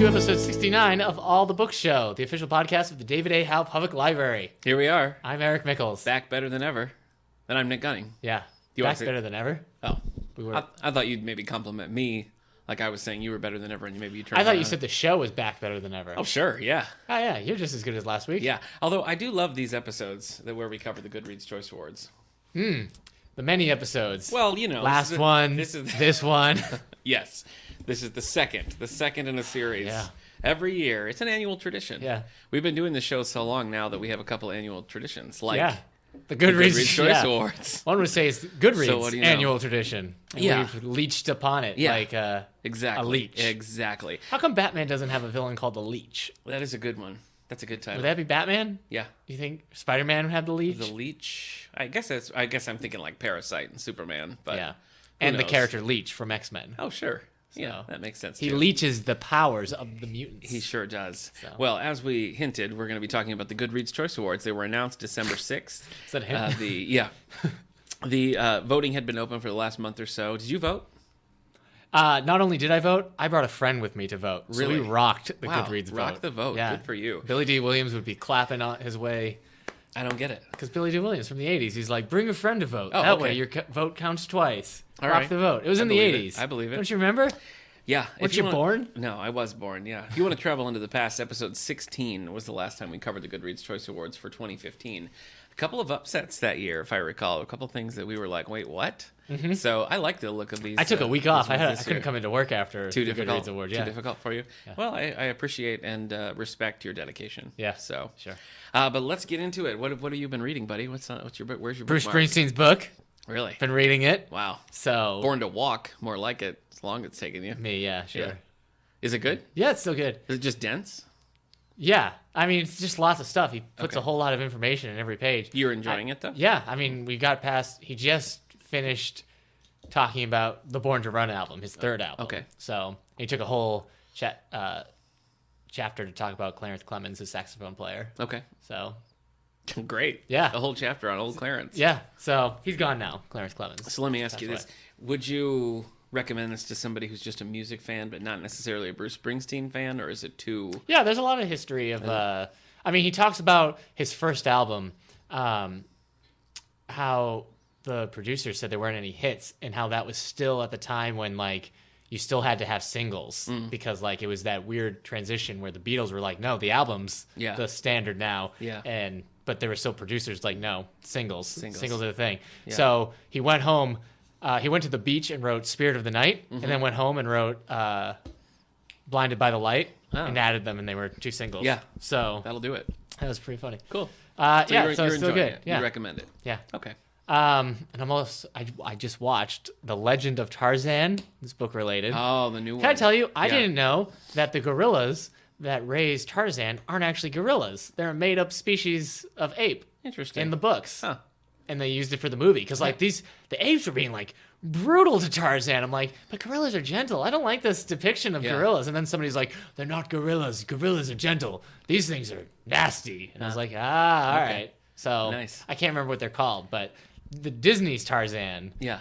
episode 69 of All the Books Show, the official podcast of the David A. Howe Public Library. Here we are. I'm Eric Mickles. Back better than ever. And I'm Nick Gunning. Yeah. Back better than ever? Oh. We were... I thought you'd maybe compliment me, like I was saying you were better than ever, and maybe you turned I thought you said the show was back better than ever. Oh, sure, yeah. Oh, yeah, you're just as good as last week. Yeah, although I do love these episodes where we cover the Goodreads Choice Awards. The many episodes. Well, you know. Last one, this one. Yes. This is the second in a series. Yeah. Every year. It's an annual tradition. Yeah. We've been doing the show so long now that we have a couple annual traditions, like the Goodreads Choice Awards. One would say it's Goodreads So what do you know? annual tradition. And we've leeched upon it like exactly. a leech. Exactly. How come Batman doesn't have a villain called the Leech? That is a good one. That's a good title. Would that be Batman? Yeah. Do you think Spider-Man would have the Leech? The Leech. I guess I'm thinking like Parasite and Superman, but yeah. And the character Leech from X-Men. Oh, sure. So Yeah, that makes sense. He too. leeches the powers of the mutants. He sure does. So. Well, as we hinted, we're going to be talking about the Goodreads Choice Awards. They were announced December 6th. Is that him? The voting had been open for the last month or so. Did you vote? Not only did I vote, I brought a friend with me to vote. Really? So we rocked the Wow, Goodreads vote. rocked the vote. Yeah. Good for you. Billy D. Williams would be clapping on his way. I don't get it. Because Billy D. Williams from the 80s, he's like, bring a friend to vote. Oh, that okay. way your vote counts twice. All Rock right. the vote. It was in the believe 80s. it. I believe it. Don't you remember? Yeah. Weren't you born? No, I was born, yeah. If you want to travel into the past, episode 16 was the last time we covered the Goodreads Choice Awards for 2015. A couple of upsets that year, if I recall. A couple of things that we were like, wait, what? Mm-hmm. So I like the look of these. I took a week off. I couldn't year. come into work after Too the difficult. Goodreads Awards. Too Yeah. difficult for you? Yeah. Well, I appreciate and respect your dedication. Yeah. So Sure. But let's get into it. What have you been reading, buddy? Where's your Bruce bookmark? Springsteen's book. Really? Been reading it. Wow. So. Born to Walk, more like it. As long as it's taken you. Me, yeah, sure. Yeah. Is it good? Yeah, it's still good. Is it just dense? Yeah. I mean, it's just lots of stuff. He puts Okay. a whole lot of information in every page. You're enjoying it, though? Yeah. I mean, we got past, he just finished talking about the Born to Run album, his third album. Okay. So he took a whole chapter to talk about Clarence Clemens, his saxophone player. Okay. So, Great. Yeah. A whole chapter on old Clarence. yeah. So he's gone now, Clarence Clemens. So let me ask That's you this. Would you recommend this to somebody who's just a music fan but not necessarily a Bruce Springsteen fan, or is it too... Yeah, there's a lot of history of. I mean, he talks about his first album, how the producers said there weren't any hits, and how that was still at the time when like you still had to have singles because like it was that weird transition where the Beatles were like, no, the album's the standard now, but there were still producers like, no, singles are the thing. Yeah. So he went home. He went to the beach and wrote "Spirit of the Night," and then went home and wrote "Blinded by the Light" and added them, and they were two singles. Yeah. So That'll do it. that was pretty funny. Cool. Yeah, So so you're it's still enjoying good. it. Yeah. You recommend it. Yeah. Okay. And I just watched The Legend of Tarzan. This book related. Oh, the new one. Can I tell you? I Yeah. didn't know that the gorillas that raise Tarzan aren't actually gorillas. They're a made-up species of ape Interesting. in the books. Huh. And they used it for the movie because like the apes were being like brutal to Tarzan. I'm like, but gorillas are gentle. I don't like this depiction of gorillas. And then somebody's like, they're not gorillas. Gorillas are gentle. These things are nasty. And I was like, all right. So Nice. I can't remember what they're called, but the Disney's Tarzan Yeah.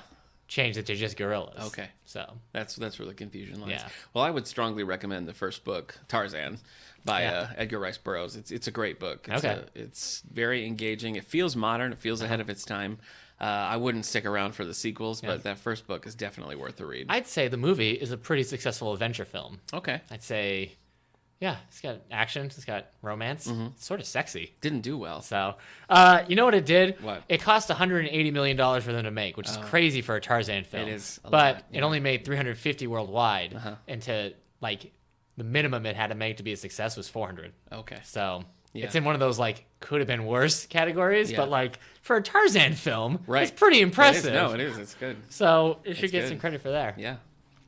changed it to just gorillas. Okay. So That's where the confusion lies. Yeah. Well, I would strongly recommend the first book, Tarzan, by Yeah. Edgar Rice Burroughs. It's a great book. Okay. It's very engaging. It feels modern. It feels ahead of its time. I wouldn't stick around for the sequels, but that first book is definitely worth the read. I'd say the movie is a pretty successful adventure film. Okay. I'd say, yeah, it's got action. It's got romance. It's sort of sexy. Didn't do well. So, you know what it did? What? It cost $180 million for them to make, which is crazy for a Tarzan film. It is a but lot, it only made 350 worldwide, and to like the minimum it had to make to be a success was 400. Okay. So Yeah. it's in one of those like could have been worse categories, Yeah. but like for a Tarzan film, Right. it's pretty impressive. It is. It's good. So it should It's get good. some credit for there. Yeah.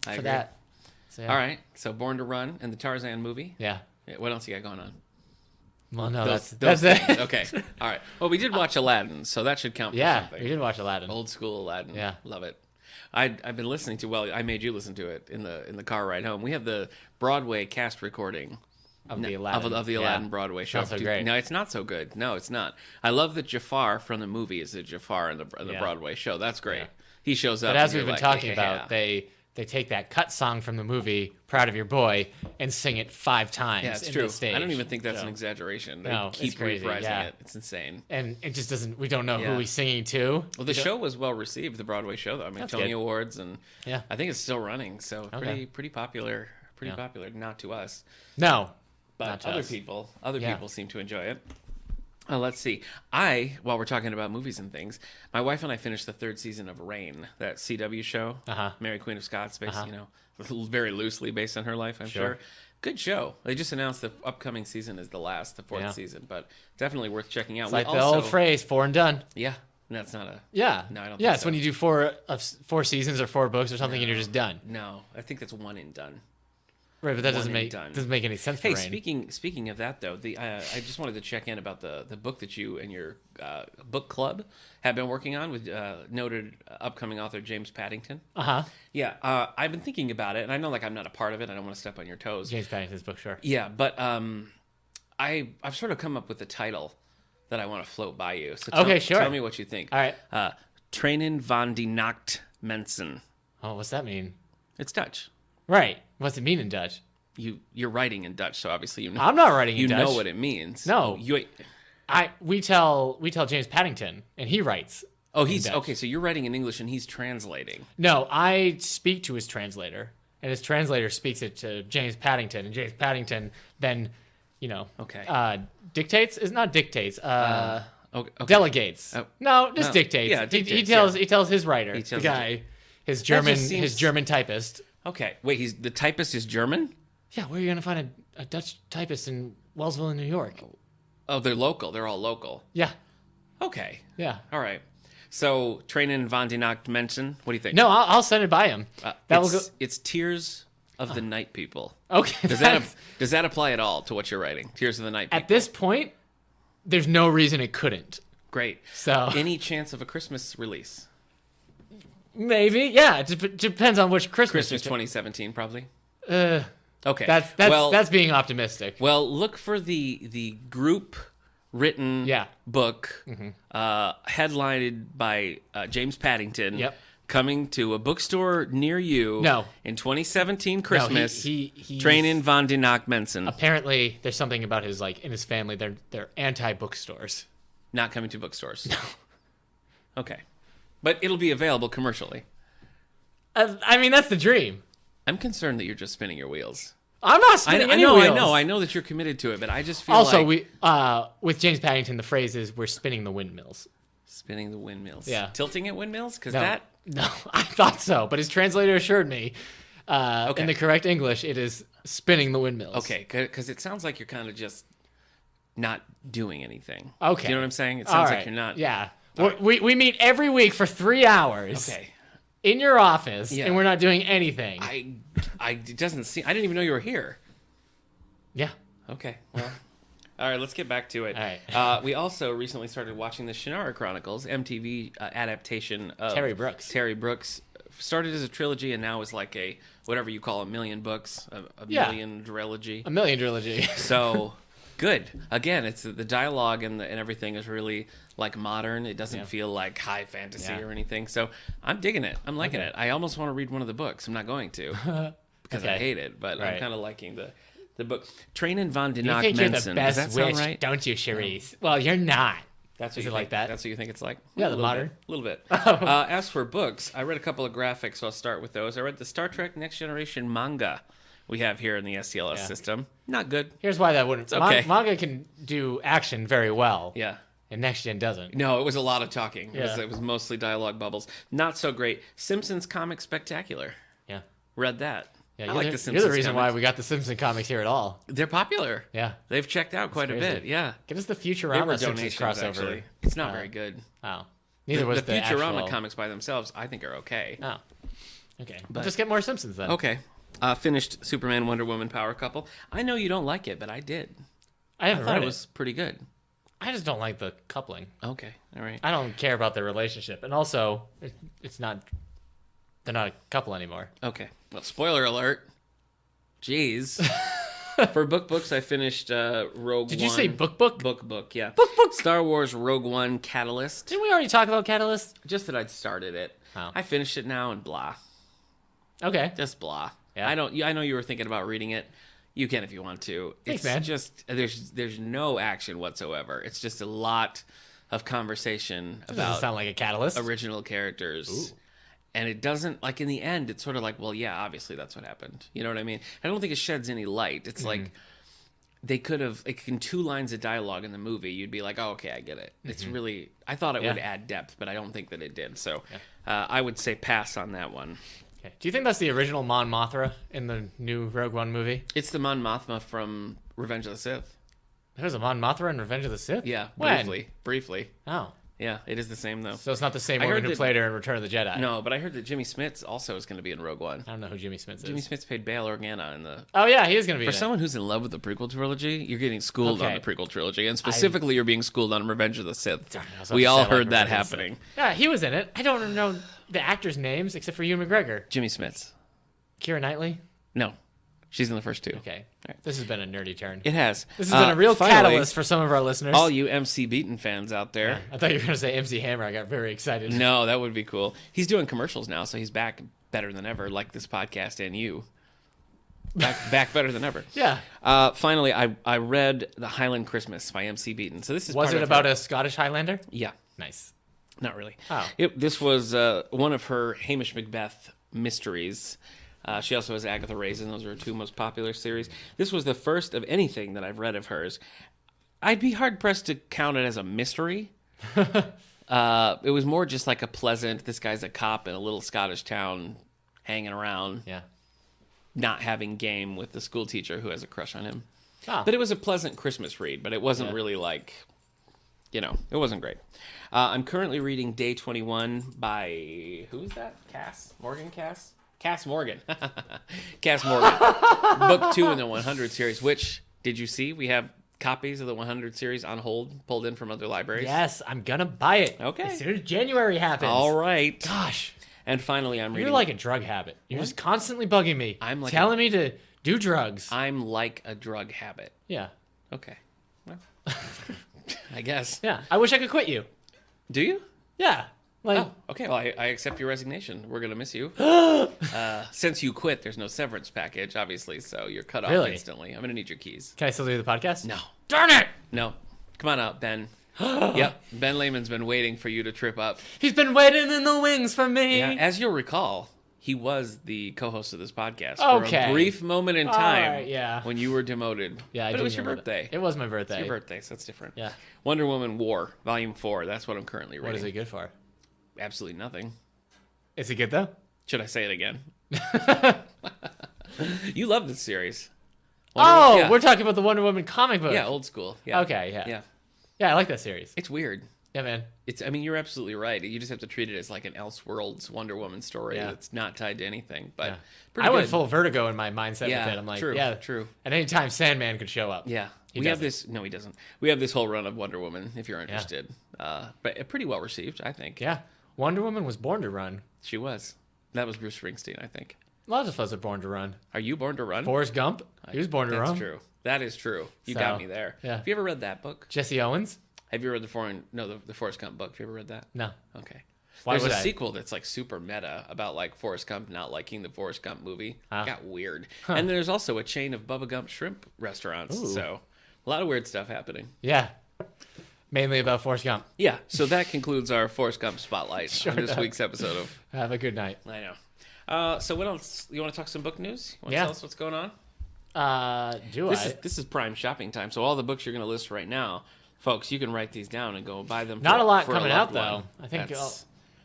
I for agree. that. So, yeah. All right. So Born to Run and the Tarzan movie. Yeah. What else you got going on? Well, no, Those that's it. things. Okay. All right. Well, we did watch Aladdin, so that should count for Yeah, something. we did watch Aladdin. Old school Aladdin. Yeah. Love it. I've been listening to. Well, I made you listen to it in the car ride home. We have the Broadway cast recording Of the Aladdin. of the Aladdin Broadway show. Not so great. No, it's not so good. No, it's not. I love that Jafar from the movie is the Jafar in the Yeah. Broadway show. That's great. Yeah. He shows up. But as and we've you're been like, talking yeah. about, they they take that cut song from the movie "Proud of Your Boy" and sing it 5 times. Yeah, it's in true. the stage. I don't even think that's an exaggeration. They No, keep it's crazy, reprising it. It's insane. And it just doesn't. We don't know who he's singing to. Well, the show was well received. The Broadway show, though. I mean, Tony Awards, and I think it's still running. So pretty popular. Pretty popular. Not to us. No, but other people seem to enjoy it. Let's see. While we're talking about movies and things, my wife and I finished the 3rd season of Reign, that CW show, Mary Queen of Scots, based, very loosely based on her life, I'm sure. Good show. They just announced the upcoming season is the 4th season, but definitely worth checking out. It's like the old phrase, 4 and done. Yeah. That's not a... Yeah. No, I don't think Yeah, it's so. when you do 4 seasons or 4 books or something and you're just done. No, I think that's 1 and done. Right, but that doesn't make any sense for Reign. Speaking of that, though, I just wanted to check in about the book that you and your book club have been working on with noted upcoming author James Paddington. Yeah, I've been thinking about it, and I know I'm not a part of it. I don't want to step on your toes. James Paddington's book, sure. Yeah, but I've sort of come up with a title that I want to float by you. So tell me what you think. All right. Trainen van die Nacht Mensen. Oh, what's that mean? It's Dutch. Right. What's it mean in Dutch? You're writing in Dutch, so obviously you know. I'm not writing in Dutch. You know what it means. No. We tell James Paddington, and he writes. Oh, he's okay. So you're writing in English, and he's translating. No, I speak to his translator, and his translator speaks it to James Paddington, and James Paddington then, dictates. It's not dictates. Delegates. No, just dictates. Yeah, dictates, he tells his writer, the guy, his German typist. Okay, wait. The typist is German. Yeah, where are you gonna find a Dutch typist in Wellsville, in New York? Oh, they're local. They're all local. Yeah. Okay. Yeah. All right. So, Trainen van die Nacht Mensen. What do you think? No, I'll send it by him. It's Tears of the Night People. Okay. Does that apply at all to what you're writing? Tears of the Night People. At this point, there's no reason it couldn't. Great. So, any chance of a Christmas release? Maybe. Yeah. It depends on which Christmas. Christmas 2017, probably. Okay. That's being optimistic. Well, look for the group written book headlined by James Paddington coming to a bookstore near you in 2017 Christmas. He's Trainen van die Nacht Mensen. Apparently there's something about his in his family they're anti-bookstores. Not coming to bookstores. No. Okay. But it'll be available commercially. I mean, that's the dream. I'm concerned that you're just spinning your wheels. I'm not spinning any wheels. I know that you're committed to it, but I just feel with James Paddington, the phrase is we're spinning the windmills. Spinning the windmills. Yeah. Tilting at windmills? Because No, I thought so, but his translator assured me in the correct English, it is spinning the windmills. Okay, because it sounds like you're kind of just not doing anything. Okay. Do you know what I'm saying? It sounds like you're not. Yeah. We meet every week for 3 hours. Okay. In your office, and we're not doing anything. It doesn't seem. I didn't even know you were here. Yeah. Okay. Well. All right. Let's get back to it. All right. We also recently started watching the Shannara Chronicles, MTV adaptation of Terry Brooks. Terry Brooks started as a trilogy and now is like a whatever you call a million books, a million trilogy. A million trilogy. So. Good. Again, it's the dialogue and everything is really modern. It doesn't feel like high fantasy or anything. So I'm digging it. I'm liking it. I almost want to read one of the books. I'm not going to because I hate it, but I'm kind of liking the book. Trainen van die Nacht Mensen. You think you're the best Does that sound witch, right? Don't you, Charisse? Well, you're not. That's what is you it think, like that? That's what you think it's like? Yeah, the modern. A little bit. As for books, I read a couple of graphics, so I'll start with those. I read the Star Trek Next Generation manga we have here in the STLS system. Not good. Here's why that wouldn't. Okay. Manga can do action very well. Yeah. And Next Gen doesn't. No, it was a lot of talking. Yeah. It was mostly dialogue bubbles. Not so great. Simpsons Comic Spectacular. Yeah. Read that. Yeah, I like the Simpsons. You're the reason comics. why we got the Simpsons comics here at all. They're popular. Yeah. They've checked out quite a bit. Yeah. Get us the Futurama Simpsons donations, crossover. Actually. It's not very good. Oh. Neither was the Futurama comics by themselves, I think, are okay. Oh. Okay. But just get more Simpsons then. Okay. Finished Superman Wonder Woman Power Couple. I know you don't like it, but I did. I thought it was pretty good. I just don't like the coupling. Okay. All right. I don't care about their relationship. And also, it's not... They're not a couple anymore. Okay. Well, spoiler alert. Jeez. For books, I finished Rogue One. Did you say book? Book, yeah. Book. Star Wars Rogue One Catalyst. Didn't we already talk about Catalyst? Just that I'd started it. Oh. I finished it now and blah. Okay. Just blah. Yeah. I know you were thinking about reading it. You can if you want to. Thanks, It's man. just there's no action whatsoever. It's just a lot of conversation Doesn't about sound like a catalyst. original characters. Ooh. And it doesn't, like, in the end, it's sort of like, well, yeah, obviously that's what happened. You know what I mean? I don't think it sheds any light. It's like they could have, like, in 2 lines of dialogue in the movie, you'd be like, oh, okay, I get it. It's really, I thought it would add depth, but I don't think that it did. So I would say pass on that one. Okay. Do you think that's the original Mon Mothra in the new Rogue One movie? It's the Mon Mothma from Revenge of the Sith. There's a Mon Mothra in Revenge of the Sith? Yeah, When? briefly. Oh. Yeah, it is the same, though. So it's not the same I woman heard who that- played her in Return of the Jedi? No, but I heard that Jimmy Smits also is going to be in Rogue One. I don't know who Jimmy Smits is. Jimmy Smits played Bail Organa in the... Oh, yeah, he is going to be For in it. someone who's in love with the prequel trilogy, you're getting schooled on Okay. the prequel trilogy, and specifically you're being schooled on Revenge of the Sith. Darn it, I was We about to all say I like heard that Revenge of the happening. Yeah, he was in it. I don't know the actors' names except for Ewan McGregor. Jimmy Smits. Keira Knightley? No, she's in the first 2. Okay. This has been a nerdy turn. It has. This has been a real finally, catalyst for some of our listeners. all you MC Beaton fans out there. I thought you were going to say MC Hammer. I got very excited. No, that would be cool. He's doing commercials now, so he's back better than ever, like this podcast and you. Back better than ever. Yeah. Finally, I read The Highland Christmas by MC Beaton. So this is Was part it of about her- a Scottish Highlander? Yeah. Nice. Not really. Oh. This was one of her Hamish Macbeth mysteries. She also has Agatha Raisin. Those are her 2 most popular series. This was the first of anything that I've read of hers. I'd be hard-pressed to count it as a mystery. It was more just like a pleasant, this guy's a cop in a little Scottish town hanging around, Yeah. not having game with the school teacher who has a crush on him. Oh. But it was a pleasant Christmas read, but it wasn't really like, it wasn't great. I'm currently reading Day 21 by, who is that? Cass Morgan? Cass Morgan. Cass Morgan. Book 2 in the 100 series, which, did you see? We have copies of the 100 series on hold, pulled in from other libraries. Yes, I'm going to buy it. Okay. As soon as January happens. All right. Gosh. And finally, I'm reading... You're like a drug habit. You're just constantly bugging me. I'm like telling me to do drugs. I'm like a drug habit. Yeah. Okay. Well, I guess. Yeah. I wish I could quit you. Do you? Yeah. Like, Oh, okay. Well, I accept your resignation. We're going to miss you. Since you quit, there's no severance package, obviously, so you're cut off Really? instantly. I'm going to need your keys. can I still do the podcast? No. Darn it! No. Come on out, Ben. Yep. Ben Lehman's been waiting for you to trip up. He's been waiting in the wings for me. Yeah, as you'll recall, he was the co-host of this podcast for Okay. a brief moment in time right, yeah. when you were demoted. Yeah, I but do it was your remember birthday. that. It was my birthday. It's your birthday, so that's different. Yeah. Wonder Woman War, Volume 4. That's what I'm currently reading. What is it good for? Absolutely nothing. Is it good though? Should I say it again? You love this series. Oh, we're talking about the Wonder Woman comic book. Yeah, old school. Yeah. Okay, yeah. Yeah. Yeah, I like that series. It's weird. Yeah, man. I mean, you're absolutely right. You just have to treat it as like an Elseworlds Wonder Woman story Yeah. that's not tied to anything. But Yeah. pretty I went good. full Vertigo in my mindset Yeah, with it. I'm like, true, yeah, true. At any time, Sandman could show up. Yeah. He We have doesn't. this. No, he doesn't. We have this whole run of Wonder Woman, if you're interested. But pretty well received, I think. Yeah. Wonder Woman was born to run. She was. That was Bruce Springsteen, I think. Lots of us are born to run. Are you born to run? Forrest Gump, he was born to run. That's true. That is true. You So, got me there. yeah. Have you ever read that book? Jesse Owens? Have you read the Forrest Gump book? Have you ever read that? No. Okay. Why There's would a I? sequel that's like super meta about like Forrest Gump not liking the Forrest Gump movie. Ah. It got weird. And there's also a chain of Bubba Gump shrimp restaurants. Ooh. So a lot of weird stuff happening. Yeah. Mainly about Forrest Gump. Yeah. So that concludes our Forrest Gump spotlight Sure on this does. week's episode of Have a good night. I Know. So what else? You want to talk some book news? You want to Yeah. tell us what's going on? This This is prime shopping time. So all the books you're going to list right now, folks, you can write these down and go buy them. Not a lot for coming loved out, one. though. I think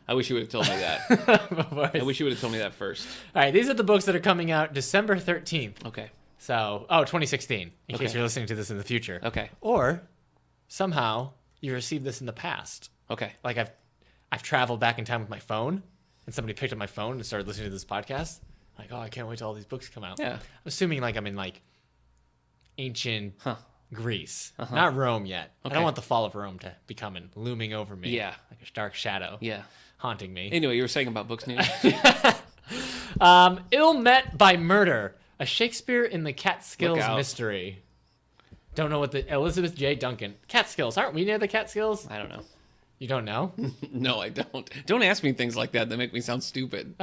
I wish you would have told me that. All I wish you would have told me that first. right, these are the books that are coming out December 13th. Okay. So, 2016, in case Okay. you're listening to this in the future. Okay. Or somehow you received this in the past. Okay. Like I've traveled back in time with my phone, and somebody picked up my phone and started listening to this podcast. Like, oh, I can't wait till all these books come out. Yeah. I'm assuming like I'm in like ancient Huh. Greece, not Rome yet. I Okay. don't want the fall of Rome to be coming looming over me. Yeah. like a dark shadow. Yeah. haunting me. Anyway, you were saying about books news. Ill Met by Murder, a Shakespeare in the Catskills Look out. mystery. Don't know what the Elizabeth J. Duncan Catskills. Aren't we near the Catskills? I don't know. You don't know? No, I don't. Don't ask me things like that. That make me sound stupid.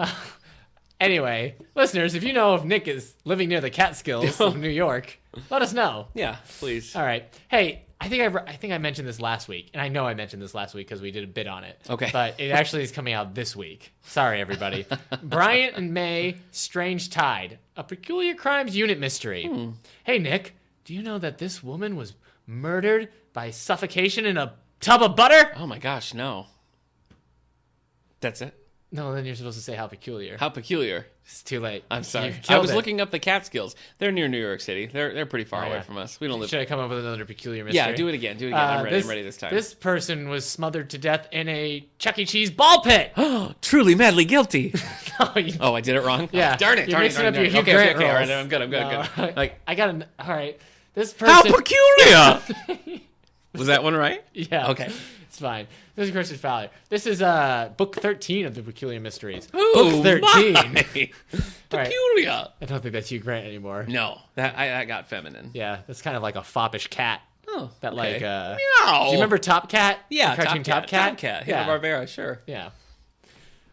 Anyway, listeners, if you know if Nick is living near the Catskills of New York, let us know. Yeah, please. All right. Hey, I think I mentioned this last week, and I know I mentioned this last week because we did a bit on it. Okay. But it actually is coming out this week. Sorry, everybody. Bryant and May, Strange Tide, a Peculiar Crimes Unit mystery. Hey, Nick, do you know that this woman was murdered by suffocation in a tub of butter? Oh my gosh, no. That's it? No, then you're supposed to say how peculiar. How peculiar. It's too late. I'm sorry. You've I killed was it. looking up the Catskills. They're near New York City. They're pretty far Oh, away yeah. from us. We don't live. Should I come up with another peculiar mystery? Yeah, do it again. I'm ready this time. This person was smothered to death in a Chuck E. Cheese ball pit. Truly, madly guilty. Oh, I did it wrong? Yeah. Oh, darn it. You're mixing up your Hugh Okay, Grant all right, roles. I'm good. No. Like, I got an. All right. This person. how peculiar! Was that one right? Yeah. Okay. It's fine. This is Christian Fowler. This is book 13 of the Peculiar Mysteries. Ooh, book 13. my. Right. Peculiar. I don't think that's Hugh Grant anymore. No, that got feminine. Yeah, that's kind of like a foppish cat. Oh, That okay. Meow. Meow. Do you remember Top Cat? Yeah, The cartoon Top Cat. Top Cat. Yeah. Hanna-Barbera, sure. Yeah.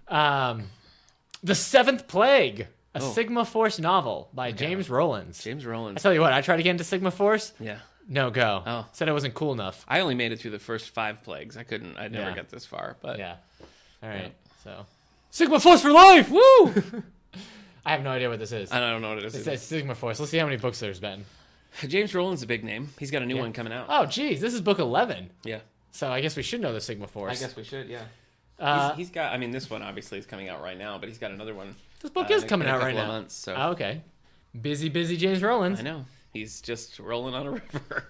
The Seventh Plague, a Sigma Force novel by James Rowlands. James I Rowlands. tell you what, I tried to get into Sigma Force. Yeah. No go. Oh. Said it wasn't cool enough. I only made it through the first 5 plagues. I never Yeah. got this far. But Yeah. All right. So Sigma Force for life. Woo! I have no idea what this is. I don't know what it It is. says Sigma Force. Let's see how many books there's been. James Rowland's a big name. He's got a new one coming out. Oh, geez, this is book 11. Yeah. So I guess we should know the Sigma Force. I guess we should, yeah. He's got, I mean, this one obviously is coming out right now, but he's got another one. This book is coming in a out right couple of now. Months, so. Oh, okay. Busy James Rowlands. I know. He's just rolling on a river.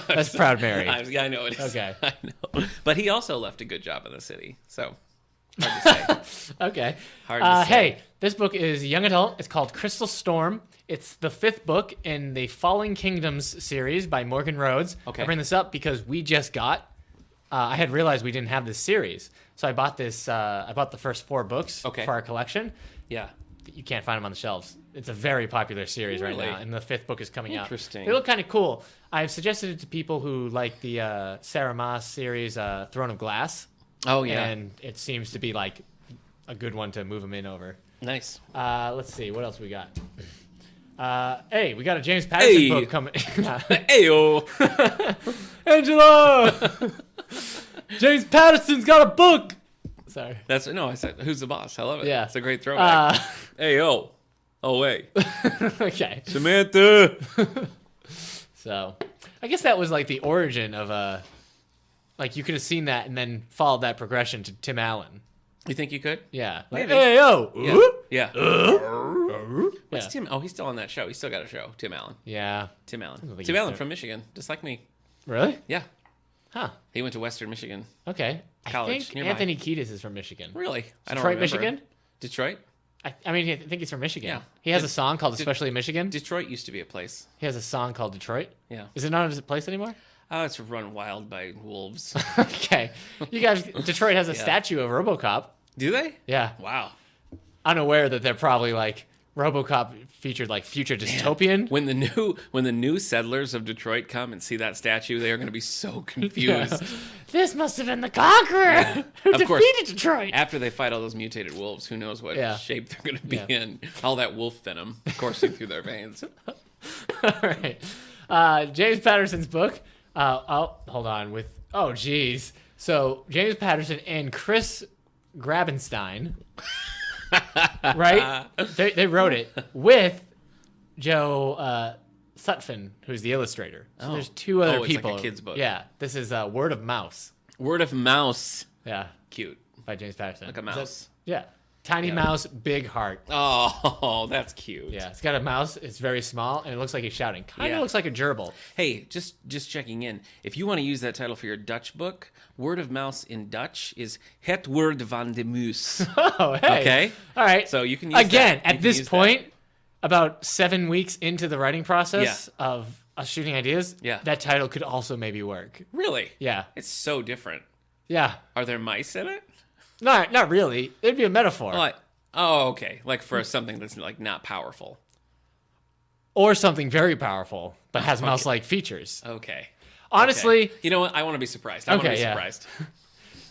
That's Proud Mary. I know it is. Okay. I know. But he also left a good job in the city, so hard to say. Okay. Hard to say. Hey, this book is young adult. It's called Crystal Storm. It's the 5th book in the Falling Kingdoms series by Morgan Rhodes. Okay. I bring this up because we just got. I had realized we didn't have this series, so I bought this. I bought the first 4 books for our collection. Yeah. You can't find them on the shelves. It's a very popular series right Really? now, and the 5th book is coming out. Interesting. They look kind of cool. I've suggested it to people who like the Sarah Maas series, Throne of Glass. Oh, yeah. And it seems to be like a good one to move them in over. Nice. Let's see. What else we got? Hey, we got a James Patterson book coming. Ayo. Angela! James Patterson's got a book! Sorry. I said, who's the boss? I love it. Yeah. It's a great throwback. Hey, yo. Oh, wait. Okay. Samantha. So, I guess that was like the origin of like you could have seen that and then followed that progression to Tim Allen. You think you could? Yeah. Like, Maybe. hey, yo! Yeah. What's Yeah. Tim? Oh, he's still on that show. He's still got a show. Tim Allen. Yeah. Tim Allen. think Tim he's Allen there. from Michigan, just like me. Really? Yeah. Huh. He went to Western Michigan. Okay. College, I think nearby. Anthony Kiedis is from Michigan. Really? I don't Detroit, remember. Michigan? Detroit? I mean, I think he's from Michigan. Yeah. He has a song called Especially Michigan. Detroit used to be a place. He has a song called Detroit. Yeah. Is it not a place anymore? Oh, it's run wild by wolves. Okay. You guys, Detroit has a statue of RoboCop. Do they? Yeah. Wow. Unaware that they're probably like RoboCop featured like future dystopian. When the new settlers of Detroit come and see that statue, they are going to be so confused. Yeah. This must have been the Conqueror who Of defeated course. Detroit. After they fight all those mutated wolves, who knows what shape they're going to be Yeah. in. All that wolf venom coursing through their veins. All right. James Patterson's book. Hold on. Geez. So James Patterson and Chris Grabenstein, right? They wrote it with Joe Sutphin, who's the illustrator. So there's 2 other it's like people. a kid's book. Yeah. This is Word of Mouse. Word of mouse. Yeah. Cute. By James Patterson. Like a mouse. Yeah. Tiny mouse, big heart. Oh, that's cute. Yeah, it's got a mouse. It's very small, and it looks like he's shouting. Kind of looks like a gerbil. Hey, just checking in. If you want to use that title for your Dutch book, Word of Mouse in Dutch is Het Woord van de Muus. Oh, hey. Okay. All right. So you can use again that. You at can this use point, about 7 weeks into the writing process Yeah. of us shooting ideas. Yeah. That title could also maybe work. Really? Yeah. It's so different. Yeah. Are there mice in it? Not really. It'd be a metaphor. Okay. Like for something that's like not powerful. Or something very powerful, but has mouse-like features. Okay. Honestly, Okay. You know what? I want to be surprised. I want to be Okay, yeah. surprised.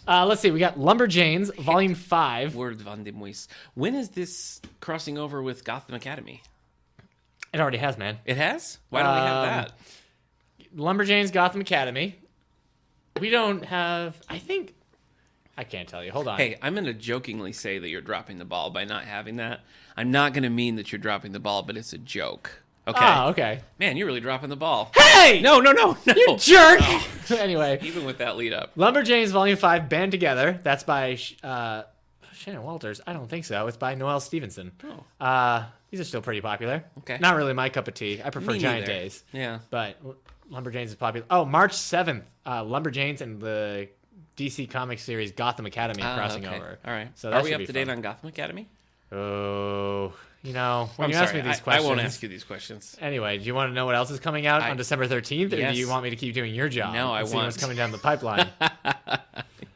Let's see. We got Lumberjanes, Volume 5. Word van de Moise. When is this crossing over with Gotham Academy? It already has, man. It has? Why don't we have that? Lumberjanes, Gotham Academy. We don't have... I think... I can't tell you. Hold on. Hey, I'm going to jokingly say that you're dropping the ball by not having that. I'm not going to mean that you're dropping the ball, but it's a joke. Okay. Oh, okay. Man, you're really dropping the ball. Hey! No. You jerk! Oh. Anyway. Even with that lead up. Lumberjanes Volume 5, Band Together. That's by Shannon Walters. I don't think so. It's by Noelle Stevenson. Oh. These are still pretty popular. Okay. Not really my cup of tea. I prefer Giant Days. Yeah. But Lumberjanes is popular. Oh, March 7th. Lumberjanes and the DC Comics series Gotham Academy crossing over. All right. So are we up to date on Gotham Academy? Oh, when you sorry, ask me these questions, I won't ask you these questions. Anyway, do you want to know what else is coming out on December 13th, or do you want me to keep doing your job? No, I see want. What's coming down the pipeline?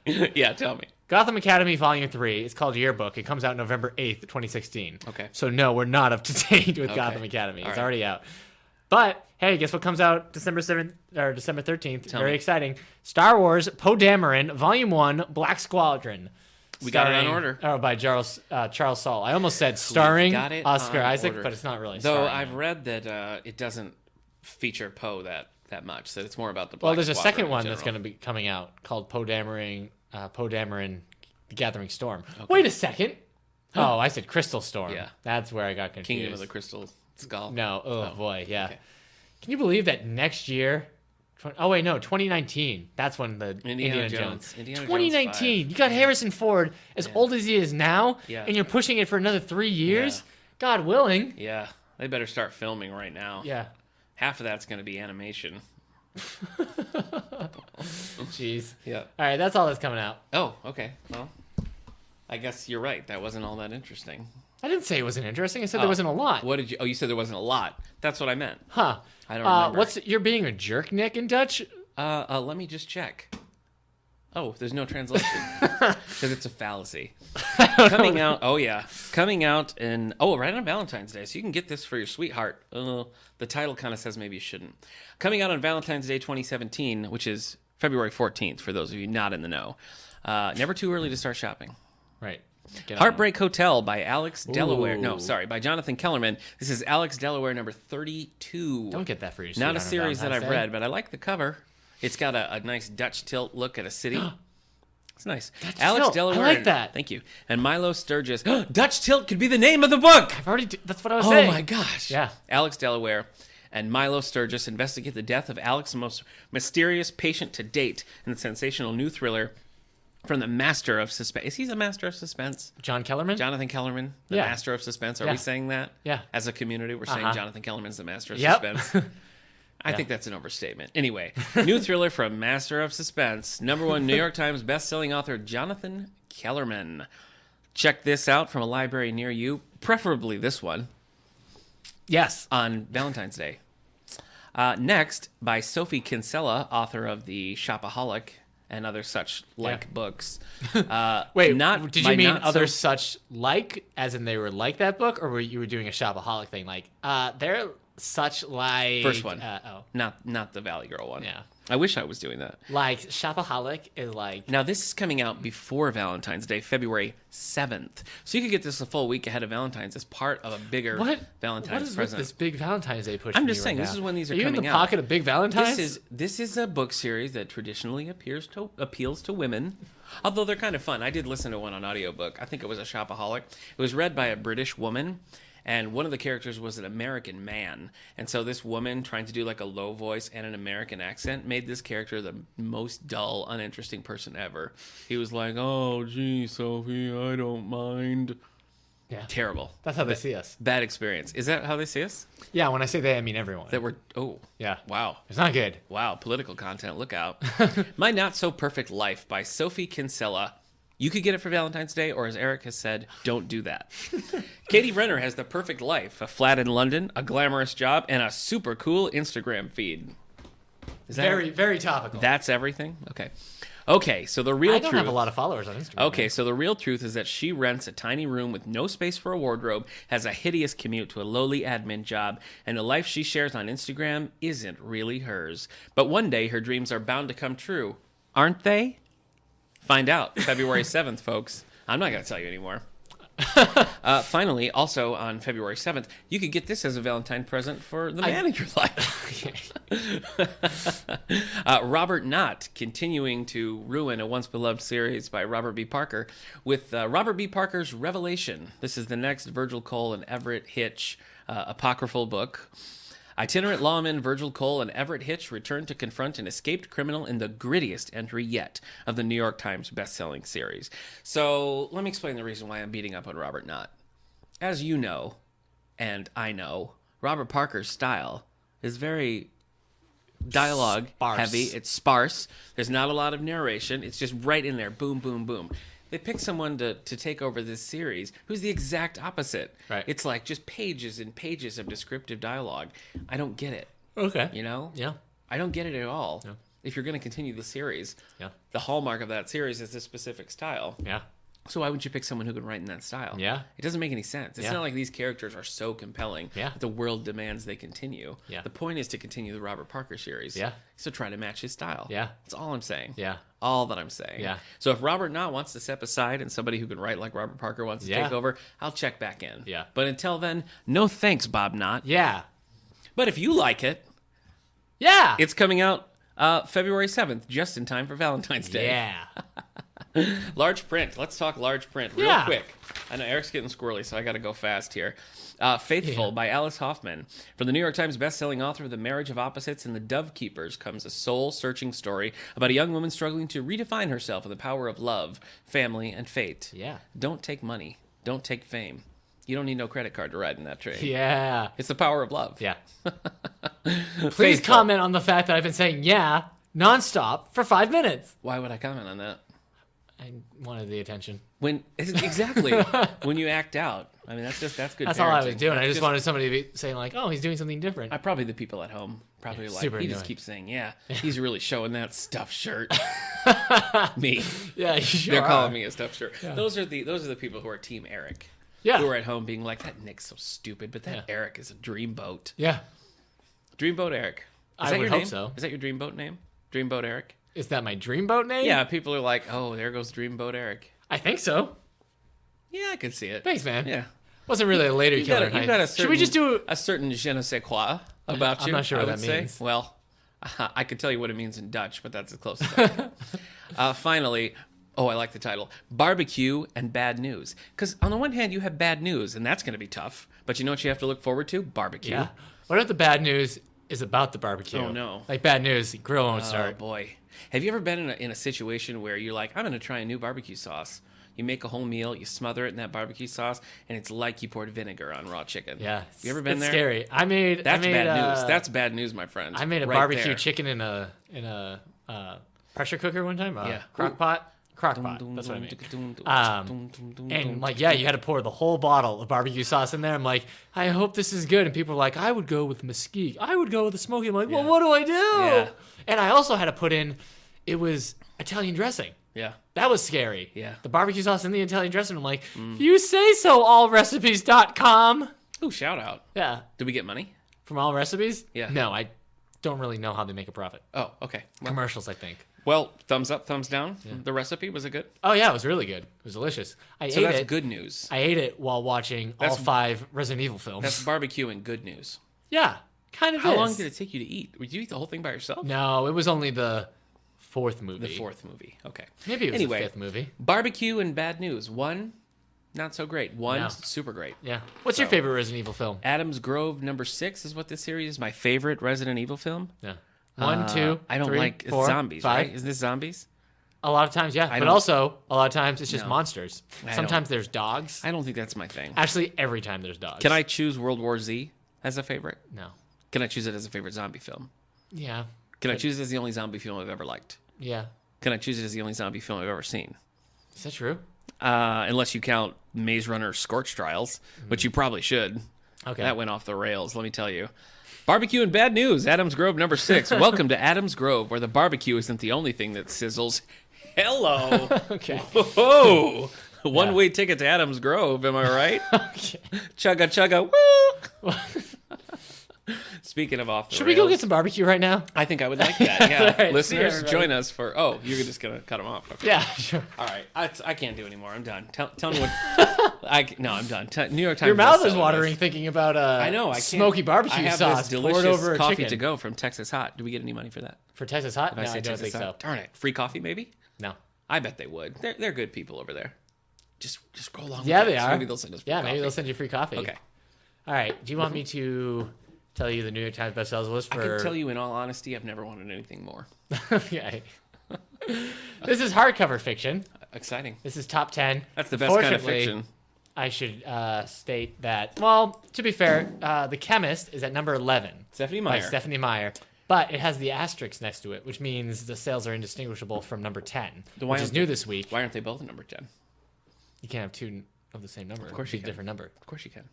Yeah, tell me. Gotham Academy Volume 3. It's called Yearbook. It comes out November 8th, 2016. Okay. So no, we're not up to date with Gotham Academy. It's already out. But hey, guess what comes out December 7th or December 13th? Very exciting. Star Wars Poe Dameron Volume 1 Black Squadron. We got it on order. Oh, by Charles Saul. I almost said starring Oscar Isaac, but it's not really starring. Though I've read that it doesn't feature Poe that much. That it's more about the Black Well, there's a Squadron second in one general. that's going to be coming out called Poe Dameron, The Gathering Storm. Okay. Wait a second. Oh, I said Crystal Storm. Yeah. That's where I got confused. Kingdom of the Crystal Skull. No. Oh, boy. Yeah. Okay. Can you believe that next year? Oh, wait, no. 2019. That's when the Indiana Jones. 2019. You got Harrison Ford as old as he is now, and you're pushing it for another 3 years? Yeah. God willing. Yeah. They better start filming right now. Yeah. Half of that's going to be animation. Jeez. Yeah. All right, that's all that's coming out. Oh, okay. Well, I guess you're right. That wasn't all that interesting. I didn't say it wasn't interesting. I said there wasn't a lot. What did you? Oh, you said there wasn't a lot. That's what I meant. Huh. I don't remember. You're being a jerk, Nick, in Dutch? Let me just check. Oh, there's no translation because it's a fallacy. Coming out. Oh yeah, coming out in right on Valentine's Day, so you can get this for your sweetheart. The title kind of says maybe you shouldn't. Coming out on Valentine's Day 2017, which is February 14th for those of you not in the know. Never too early to start shopping. Right. Heartbreak Hotel by Alex Delaware. No, sorry, by Jonathan Kellerman. This is Alex Delaware number 32. Don't get that for your Not a series that I've read, but I like the cover. It's got a nice Dutch tilt look at a city. It's nice. Dutch Alex tilt. Delaware. I like that. Thank you. And Milo Sturgis. Dutch tilt could be the name of the book. That's what I was saying. Oh my gosh. Yeah. Alex Delaware and Milo Sturgis investigate the death of Alex's most mysterious patient to date in the sensational new thriller from the master of suspense. Is he the master of suspense? John Kellerman? Jonathan Kellerman, the master of suspense. Are we saying that? Yeah. As a community, we're saying Jonathan Kellerman's the master of suspense. I think that's an overstatement. Anyway, new thriller from Master of Suspense, #1 New York Times bestselling author Jonathan Kellerman. Check this out from a library near you, preferably this one. Yes. On Valentine's Day. Next, by Sophie Kinsella, author of the Shopaholic and other such books. Wait, did you mean other such like, as in they were like that book, or were you doing a Shopaholic thing? Like, they're such like... First one. Not the Valley Girl one. Yeah. I wish I was doing that. Like, Shopaholic is like... Now, this is coming out before Valentine's Day, February 7th. So you could get this a full week ahead of Valentine's as part of a bigger Valentine's present. What is with this big Valentine's Day push? I'm just saying, this is when these are coming out. Are you in the pocket of Big Valentine's? This is a book series that traditionally appeals to women, although they're kind of fun. I did listen to one on audiobook. I think it was a Shopaholic. It was read by a British woman. And one of the characters was an American man. And so this woman, trying to do like a low voice and an American accent, made this character the most dull, uninteresting person ever. He was like, "Oh, gee, Sophie, I don't mind." Yeah. Terrible. That's how they see us. Bad experience. Is that how they see us? Yeah, when I say they, I mean everyone. Yeah. Wow. It's not good. Wow, political content. Look out. My Not So Perfect Life by Sophie Kinsella. You could get it for Valentine's Day, or as Eric has said, don't do that. Katie Renner has the perfect life: a flat in London, a glamorous job, and a super cool Instagram feed. Is that very topical. That's everything? Okay, so the real truth... I don't have a lot of followers on Instagram. Okay, so the real truth is that she rents a tiny room with no space for a wardrobe, has a hideous commute to a lowly admin job, and the life she shares on Instagram isn't really hers. But one day, her dreams are bound to come true. Aren't they? Find out February 7th, folks. I'm not going to tell you anymore. Finally, also on February 7th, you could get this as a Valentine present for the man in your life. Robert Knott, continuing to ruin a once-beloved series by Robert B. Parker with Robert B. Parker's Revelation. This is the next Virgil Cole and Everett Hitch apocryphal book. Itinerant lawmen Virgil Cole and Everett Hitch return to confront an escaped criminal in the grittiest entry yet of the New York Times best-selling series. So let me explain the reason why I'm beating up on Robert Knott. As you know, and I know, Robert Parker's style is very dialogue heavy. It's sparse. There's not a lot of narration. It's just right in there. Boom, boom, boom. They pick someone to take over this series who's the exact opposite. Right. It's like just pages and pages of descriptive dialogue. I don't get it. Okay. You know? Yeah. I don't get it at all. Yeah. If you're going to continue the series, yeah, the hallmark of that series is this specific style. Yeah. So why wouldn't you pick someone who can write in that style? Yeah. It doesn't make any sense. It's not like these characters are so compelling that the world demands they continue. Yeah. The point is to continue the Robert Parker series. Yeah. So try to match his style. Yeah. That's all I'm saying. Yeah. All that I'm saying. Yeah. So if Robert Knott wants to step aside and somebody who can write like Robert Parker wants to take over, I'll check back in. Yeah. But until then, no thanks, Bob Knott. Yeah. But if you like it, yeah, it's coming out February 7th, just in time for Valentine's Day. Yeah. Large print. Let's talk large print real quick. I know Eric's getting squirrely, so I got to go fast here. Faithful by Alice Hoffman. From the New York Times bestselling author of The Marriage of Opposites and The Dove Keepers comes a soul-searching story about a young woman struggling to redefine herself in the power of love, family, and fate. Yeah. Don't take money. Don't take fame. You don't need no credit card to ride in that train. Yeah. It's the power of love. Yeah. Please comment on the fact that I've been saying nonstop for 5 minutes. Why would I comment on that? I wanted the attention. Exactly. When you act out. I mean, that's good That's parenting. all I was doing. I just wanted somebody to be saying like, oh, he's doing something different. Probably the people at home probably like, he annoying. just keeps saying, he's really showing that stuffed shirt. Me. Yeah, you sure They're are. calling me a stuffed shirt. Yeah. Those are the people who are Team Eric. Yeah. Who are at home being like, that Nick's so stupid, but that Eric is a dreamboat. Yeah. Dreamboat Eric. I would your hope name? so. Is that your dreamboat name? Dreamboat Eric? Is that my dreamboat name? Yeah, people are like, oh, there goes Dreamboat Eric. I think so. Yeah, I could see it. Thanks, man. Yeah. Wasn't really a later killer. You've got a certain, should we just do a certain je ne sais quoi about you? I'm not sure I what would that say. means. Well, I could tell you what it means in Dutch, but that's as close as I can. Finally, I like the title, Barbecue and Bad News. Because on the one hand, you have bad news, and that's going to be tough. But you know what you have to look forward to? Barbecue. Yeah. What if the bad news is about the barbecue? Oh, no. Like bad news, the grill won't Oh, start. boy. Have you ever been in a situation where you're like, I'm going to try a new barbecue sauce? You make a whole meal, you smother it in that barbecue sauce, and it's like you poured vinegar on raw chicken. Yeah. You ever been it's there? Scary. That's bad news. uh, That's bad news, my friend. I made a Right barbecue there. chicken in a pressure cooker one time. Yeah. Crock pot. That's what I made. And like, you had to pour the whole bottle of barbecue sauce in there. I'm like, I hope this is good. And people were like, I would go with mesquite. I would go with the smoky. I'm like, well, what do I do? Yeah. And I also had to put in, it was Italian dressing. Yeah. That was scary. Yeah. The barbecue sauce and the Italian dressing. I'm like, if you say so, allrecipes.com. Ooh, shout out. Yeah. Did we get money? From All Recipes? Yeah. No, I don't really know how they make a profit. Oh, okay. Well, Commercials, I think. well, thumbs up, thumbs down. Yeah. The recipe, was it good? Oh, yeah, it was really good. It was delicious. So that's good news. I ate it while watching all 5 Resident Evil films. That's barbecue and good news. Yeah, kind of How is. long did it take you to eat? Did you eat the whole thing by yourself? No, it was only the 4th movie. The 4th movie. Okay. Maybe it was anyway, the 5th movie. Barbecue and bad news. 1, not so great. 1, No. super great. Yeah. What's your favorite Resident Evil film? Adam's Grove #6 is what this series is. My favorite Resident Evil film. Yeah. 1, 2, I don't 3, like 4, zombies, 5. right? Is this zombies? A lot of times, yeah. But don't- also, a lot of times, it's just No. monsters. Sometimes there's dogs. I don't think that's my thing. Actually, every time there's dogs. Can I choose World War Z as a favorite? No. Can I choose it as a favorite zombie film? Yeah. Can I choose it as the only zombie film I've ever liked? Yeah. Can I choose it as the only zombie film I've ever seen? Is that true? Unless you count Maze Runner Scorch Trials, which you probably should. Okay. That went off the rails, let me tell you. Barbecue and bad news, Adams Grove #6. Welcome to Adams Grove, where the barbecue isn't the only thing that sizzles. Hello. Okay. Whoa. One-way ticket to Adams Grove, am I right? Okay. Chugga, chugga, woo. Speaking of off the Should rails, we go get some barbecue right now? I think I would like that. Yeah, Right, listeners, see ya, join us for. Oh, you're just gonna cut them off. Okay. Yeah, sure. All right, I can't do anymore. I'm done. Tell me what. No, I'm done. New York Times. Your mouth is bestseller watering list. thinking about I know. I can't. smoky barbecue I have sauce this poured delicious over a coffee chicken. to go from Texas Hot. Do we get any money for that? For Texas Hot? Did No, I say don't Texas think so. Hot? Darn it! Free coffee, maybe? No. I bet they would. They're good people over there. Just go along. Yeah, with they it. are. Maybe they'll send us. Free Maybe coffee. they'll send you free coffee. Okay. All right. Do you want me to tell you the New York Times bestsellers list for? I can tell you in all honesty, I've never wanted anything more. Okay. This is hardcover fiction. Exciting. This is top 10. That's the best kind of Fortunately, fiction. I should state that. Well, to be fair, The Chemist is at number 11 Stephanie by Meyer. Stephanie Meyer. But it has the asterisk next to it, which means the sales are indistinguishable from number 10, which is new this week. Why aren't they both at number 10? You can't have two of the same number. Of course It'd be you a can. different number. Of course you can.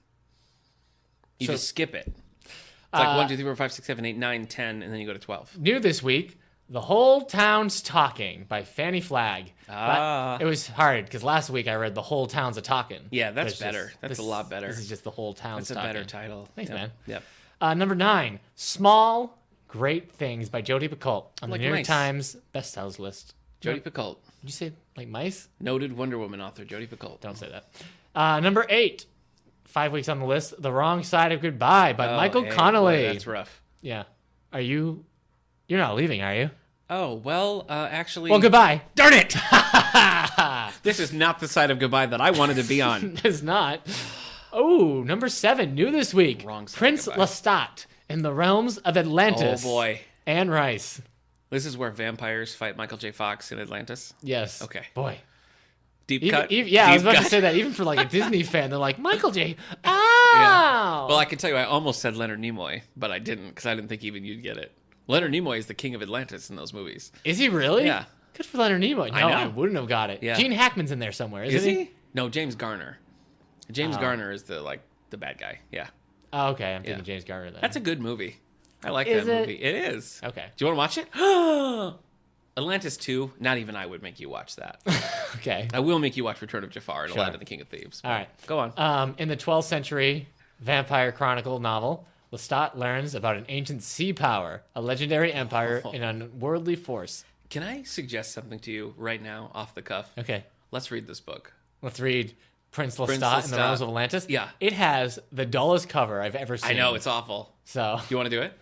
You So- just skip it. It's like 1, 2, 3, 4, 5, 6, 7, 8, 9, 10, and then you go to 12. New this week, The Whole Town's Talking by Fannie Flagg. Ah. But it was hard because last week I read The Whole Town's a Talking. Yeah, that's But it's better. That's a lot better. This is just The Whole Town's That's a Talking. better title. Thanks, Yep. man. Yep. Number 9, Small Great Things by Jodi Picoult on Like the New York mice. Times bestsellers list. Jodi Picoult. Did you say like mice? Noted Wonder Woman author Jodi Picoult. Don't say that. Number 8, 5 weeks on the list, The Wrong Side of Goodbye by Michael hey, Connolly. boy, that's rough. Yeah. You're not leaving, are you? Oh, well, actually... Well, goodbye. Darn it! This is not the side of goodbye that I wanted to be on. It's not. Oh, number 7, new this week. Wrong side of Prince goodbye. Lestat in the Realms of Atlantis. Oh, boy. Anne Rice. This is where vampires fight Michael J. Fox in Atlantis. Yes. Okay. Boy. Deep Even, cut. yeah, Deep I was about cut. to say that. Even for like a Disney fan, they're like, Michael J. Ow! Well, I can tell you, I almost said Leonard Nimoy, but I didn't because I didn't think even you'd get it. Leonard Nimoy is the king of Atlantis in those movies. Is he really? Yeah. Good for Leonard Nimoy. No, I know. I wouldn't have got it. Yeah. Gene Hackman's in there somewhere, isn't Is he? No, James Garner. James Oh. Garner is the bad guy. Yeah. Oh, okay. I'm thinking Yeah. James Garner then. That's a good movie. I like Is that it? movie. It is. Okay. Do you want to watch it? Atlantis 2, not even I would make you watch that. Okay. I will make you watch Return of Jafar and Sure. Aladdin the King of Thieves. All right. Go on. In the 12th century vampire chronicle novel, Lestat learns about an ancient sea power, a legendary empire, and an unworldly force. Can I suggest something to you right now, off the cuff? Okay. Let's read this book. Let's read Prince Lestat, Lestat. in the Realms of Atlantis. Yeah. It has the dullest cover I've ever seen. I know, it's awful. So, Do you want to do it?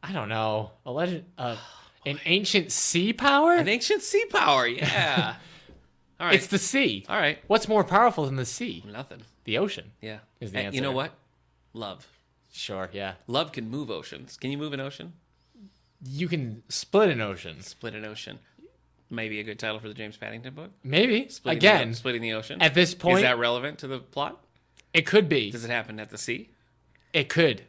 I don't know. A legend, an ancient sea power? An ancient sea power, yeah. All right. It's the sea. All right. What's more powerful than the sea? Nothing. The ocean. Yeah. Is the And you know answer. what? Love. Sure, yeah. Love can move oceans. Can you move an ocean? You can split an ocean. Split an ocean. Maybe a good title for the James Paddington book. Maybe. Splitting Again, splitting the ocean. at this point, Is that relevant to the plot? it could be. Does it happen at the sea? It could.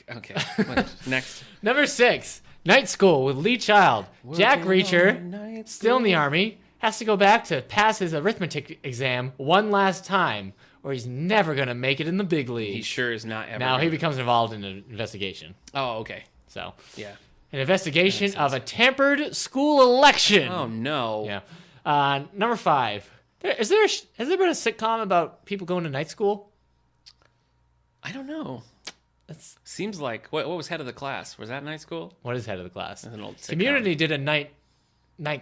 Okay. What? Next. Number 6, Night School with Lee Child. Jack Reacher, still in the army, has to go back to pass his arithmetic exam one last time, or he's never going to make it in the big league. He sure is not ever. Now he gonna- becomes involved in an investigation. Oh, okay. So, Yeah. an investigation of a tampered school election. Oh no. Yeah. Number 5. Has there been a sitcom about people going to night school? I don't know. That's, Seems like what was head of the class? Was that night school? what is head of the class? That's an old sitcom. Community did a night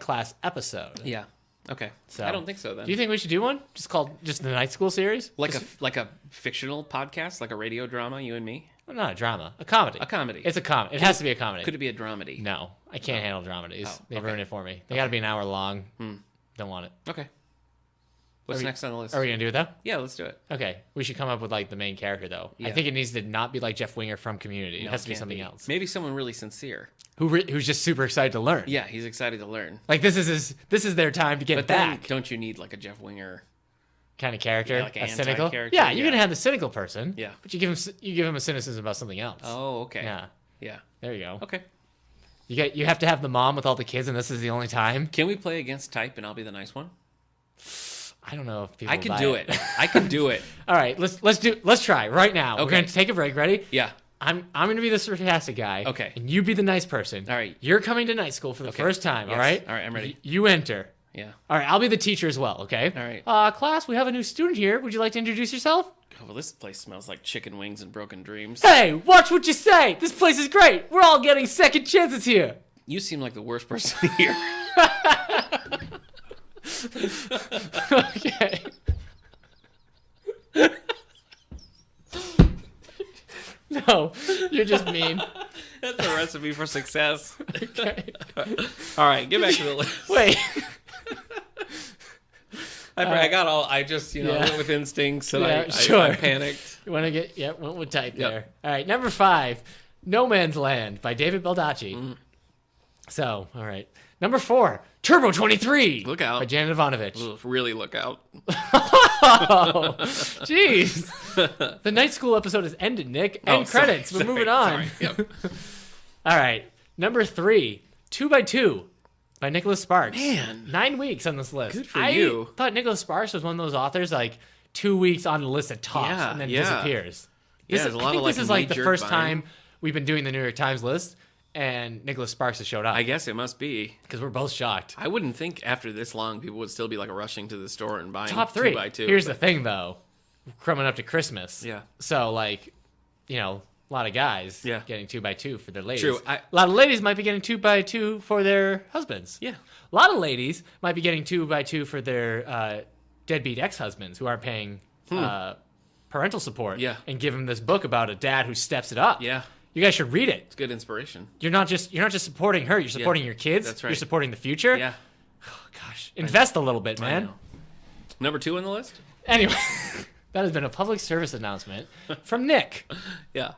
class episode. Yeah. Okay. So, I don't think so then. Do you think we should do one? Just the night school series? like a fictional podcast, like a radio drama, you and me? Not a drama, a comedy. A comedy. It's a comedy. It has to be a comedy. Could it be a dramedy? No, I can't handle dramedies. Oh, They okay. ruin it for me. They got to be an hour long. Don't want it. Okay. What's next on the list? Are we gonna do it though? Yeah, let's do it. Okay, we should come up with like the main character though. I Yeah. think it needs to not be like Jeff Winger from Community. It No, has to be can't something else. Maybe someone really sincere. Who's just super excited to learn. Yeah, he's excited to learn. Like this is their time to get But then, back. don't you need like a Jeff Winger? Kind of character, Yeah, like an a cynical. anti-character, Yeah, you're yeah. gonna have the cynical person. Yeah. but you give him a cynicism about something else. Oh, okay. Yeah, Yeah. there you go. Okay. You have to have the mom with all the kids, and this is the only time. Can we play against type and I'll be the nice one? I don't know if people. I can buy do it. I can do it. All right, let's try right now. We're Okay. gonna take a break. Ready? Yeah. I'm gonna be the sarcastic guy. Okay. And you be the nice person. All right. You're coming to night school for the first time. Yes. All right. All right, I'm ready. You enter. Yeah. All right. I'll be the teacher as well. Okay. All right. Class, we have a new student here. Would you like to introduce yourself? Oh, well, this place smells like chicken wings and broken dreams. Hey, watch what you say. This place is great. We're all getting second chances here. You seem like the worst person here. Okay. No, you're just mean. That's a recipe for success. Okay. All right, get back to the list. Wait. I got all. I just went with instincts and I panicked. You want to get went with type there. All right, number 5, No Man's Land by David Baldacci. So, all right, number 4, Turbo 23. Look out by Janet Ivanovich. Ugh, really look out. Oh, jeez. The night school episode has ended, Nick. End credits. We're moving on. Yep. All right, number 3, 2x2. By Nicholas Sparks. Man. 9 weeks on this list. Good for you. I thought Nicholas Sparks was one of those authors, like, 2 weeks on the list at tops and then disappears. Yeah, there's a lot of this is like the first buying. time we've been doing the New York Times list and Nicholas Sparks has showed up. I guess it must be. Because we're both shocked. I wouldn't think after this long people would still be like rushing to the store and buying Top 3. 2x2. Here's the thing, though. Coming up to Christmas. Yeah. So, like, a lot of guys getting 2x2 for their ladies. True. A lot of ladies might be getting 2x2 for their husbands. Yeah. A lot of ladies might be getting 2x2 for their deadbeat ex-husbands who aren't paying parental support. Yeah. And give them this book about a dad who steps it up. Yeah. You guys should read it. It's good inspiration. You're not just supporting her. You're supporting your kids. That's right. You're supporting the future. Yeah. Oh, gosh. Invest a little bit, man. Number 2 on the list? Anyway, that has been a public service announcement from Nick. Yeah.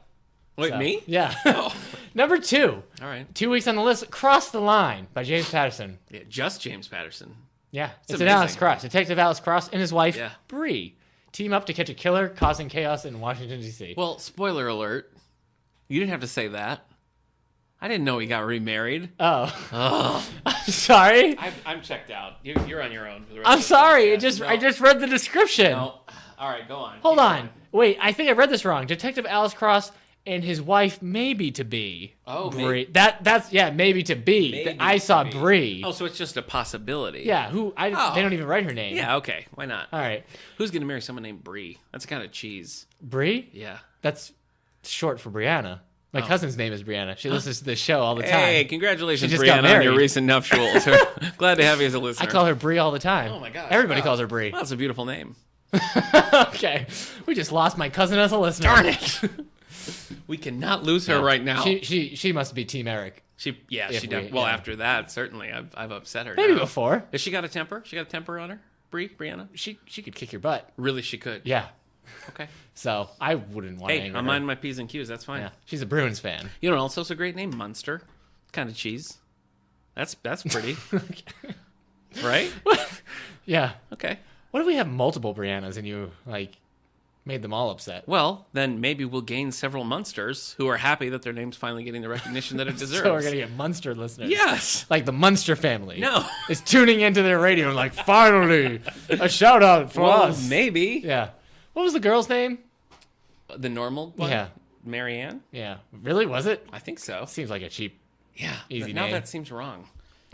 Wait, me? Yeah. Oh. Number 2. All right. 2 weeks on the list. Cross the Line by James Patterson. Yeah, just James Patterson. Yeah. It's amazing. an Alex Cross. Detective Alex Cross and his wife, Yeah. Bree, team up to catch a killer causing chaos in Washington, D.C. Well, spoiler alert. You didn't have to say that. I didn't know he got remarried. Oh. I'm sorry. I'm checked out. You're on your own for the rest I'm of the sorry. podcast. I just read the description. No. All right, go on. Hold Keep on. going. Wait, I think I read this wrong. Detective Alice Cross and his wife maybe to be. Oh, Bree. maybe. That's maybe to be. Maybe I saw to be. Bree. Oh, so it's just a possibility. Yeah, they don't even write her name. Yeah, okay. Why not? All right. Who's going to marry someone named Bree? That's kind of cheese. Bree? Yeah. That's short for Brianna. My cousin's name is Brianna. She listens to this show all the time. Hey, congratulations, She just got Brianna, on your married. recent nuptials. Glad to have you as a listener. I call her Bree all the time. Oh my gosh. Everybody calls her Bree. Well, that's a beautiful name. Okay. We just lost my cousin as a listener. Darn it. We cannot lose her right now. She must be Team Eric. After that, certainly. I've upset her. Maybe now. before. Has she got a temper? She got a temper on her? Brianna? She could kick your butt. Really, she could. Yeah. Okay. So I wouldn't want to Hey, anger I'm her. minding my P's and Q's. That's fine. Yeah. She's a Bruins fan. You know what else is a great name? Munster. Kind of cheese. That's pretty. Right? Yeah. Okay. What if we have multiple Briannas and you made them all upset? Well, then maybe we'll gain several Munsters who are happy that their name's finally getting the recognition that it deserves. So we're gonna get Munster listeners. Yes. Like the Munster family. No. Is tuning into their radio and like, finally, a shout out for us. Maybe. Yeah. What was the girl's name? The normal one? Yeah. Marianne? Yeah. Really? Was it? I think so. Seems like a cheap. Yeah. Easy now name. that seems wrong.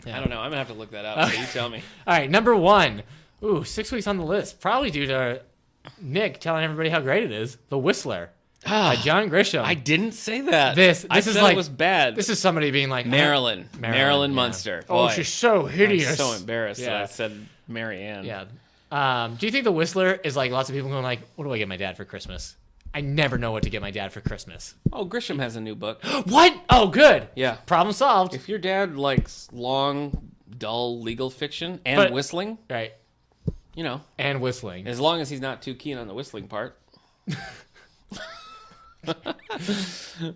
Yeah. I don't know. I'm going to have to look that up. So you tell me. All right, number 1. Ooh, 6 weeks on the list. Probably due to Nick telling everybody how great it is. The Whistler by John Grisham. I didn't say that. I is said like, it was bad. This is somebody being like Marilyn yeah. Munster. Oh, Boy, she's so hideous. I'm so embarrassed that Yeah. I said Marianne. Yeah. Do you think The Whistler is like lots of people going like, what do I get my dad for Christmas? I never know what to get my dad for Christmas. Oh, Grisham has a new book. What? Oh, good. Yeah. Problem solved. If your dad likes long, dull legal fiction and whistling, Right. you know, And whistling. as long as he's not too keen on the whistling part.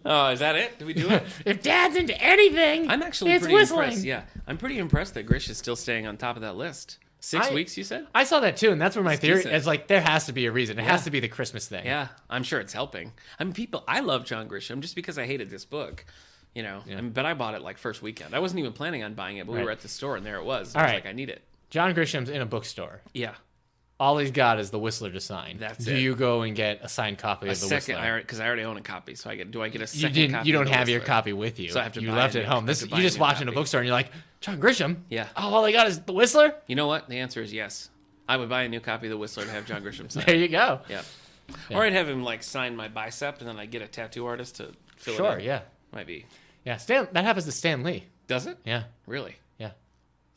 Oh, is that it? Did we do it? If dad's into anything, I'm actually it's pretty whistling. impressed. Yeah, I'm pretty impressed that Grish is still staying on top of that list. 6 weeks, you said? I saw that too, and that's where my theory decent. is like there has to be a reason. It has to be the Christmas thing. Yeah, I'm sure it's helping. I mean, I love John Grisham just because I hated this book, you know. Yeah. But I bought it like first weekend. I wasn't even planning on buying it, but we Right. were at the store and there it was. All I was right. like, I need it. John Grisham's in a bookstore. Yeah. All he's got is the Whistler to sign. That's Do it. you go and get a signed copy A of the second, Whistler? because I already own a copy, so do I get a You second didn't. copy? You don't of the have your Whistler? copy with you. So I have to You buy left a it new- at home. I have to buy You a just new watch in a copy. bookstore and you're like, John Grisham. Yeah. Oh, all I got is the Whistler. You know what? The answer is yes. I would buy a new copy of the Whistler to have John Grisham sign. There you go. Yeah. Yeah. Or I'd have him like sign my bicep, and then I get a tattoo artist to fill it in. Sure, yeah. Might be. Yeah, that happens to Stan Lee. Does it? Yeah. Really? Yeah.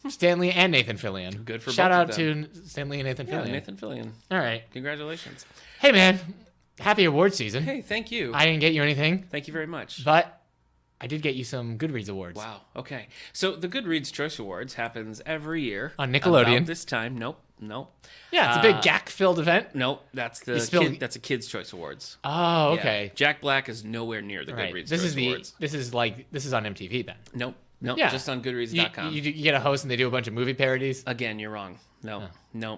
Stan Lee and Nathan Fillion. Good for Shout both out of to them. Stan Lee and Nathan Yeah, Fillion. Nathan Fillion. All right. Congratulations. Hey, man. Happy award season. Hey, thank you. I didn't get you anything, Thank you very much. but I did get you some Goodreads awards. Wow. Okay. So the Goodreads Choice Awards happens every year On Nickelodeon. About this time. Nope. Yeah, it's a big GAC-filled event. Nope. That's that's a Kids Choice Awards. Oh, Yeah. okay. Jack Black is nowhere near the Right. Goodreads This Choice is the Awards. this is on MTV then. Nope. Yeah. Just on Goodreads.com. You get a host and they do a bunch of movie parodies. Again, you're wrong. No.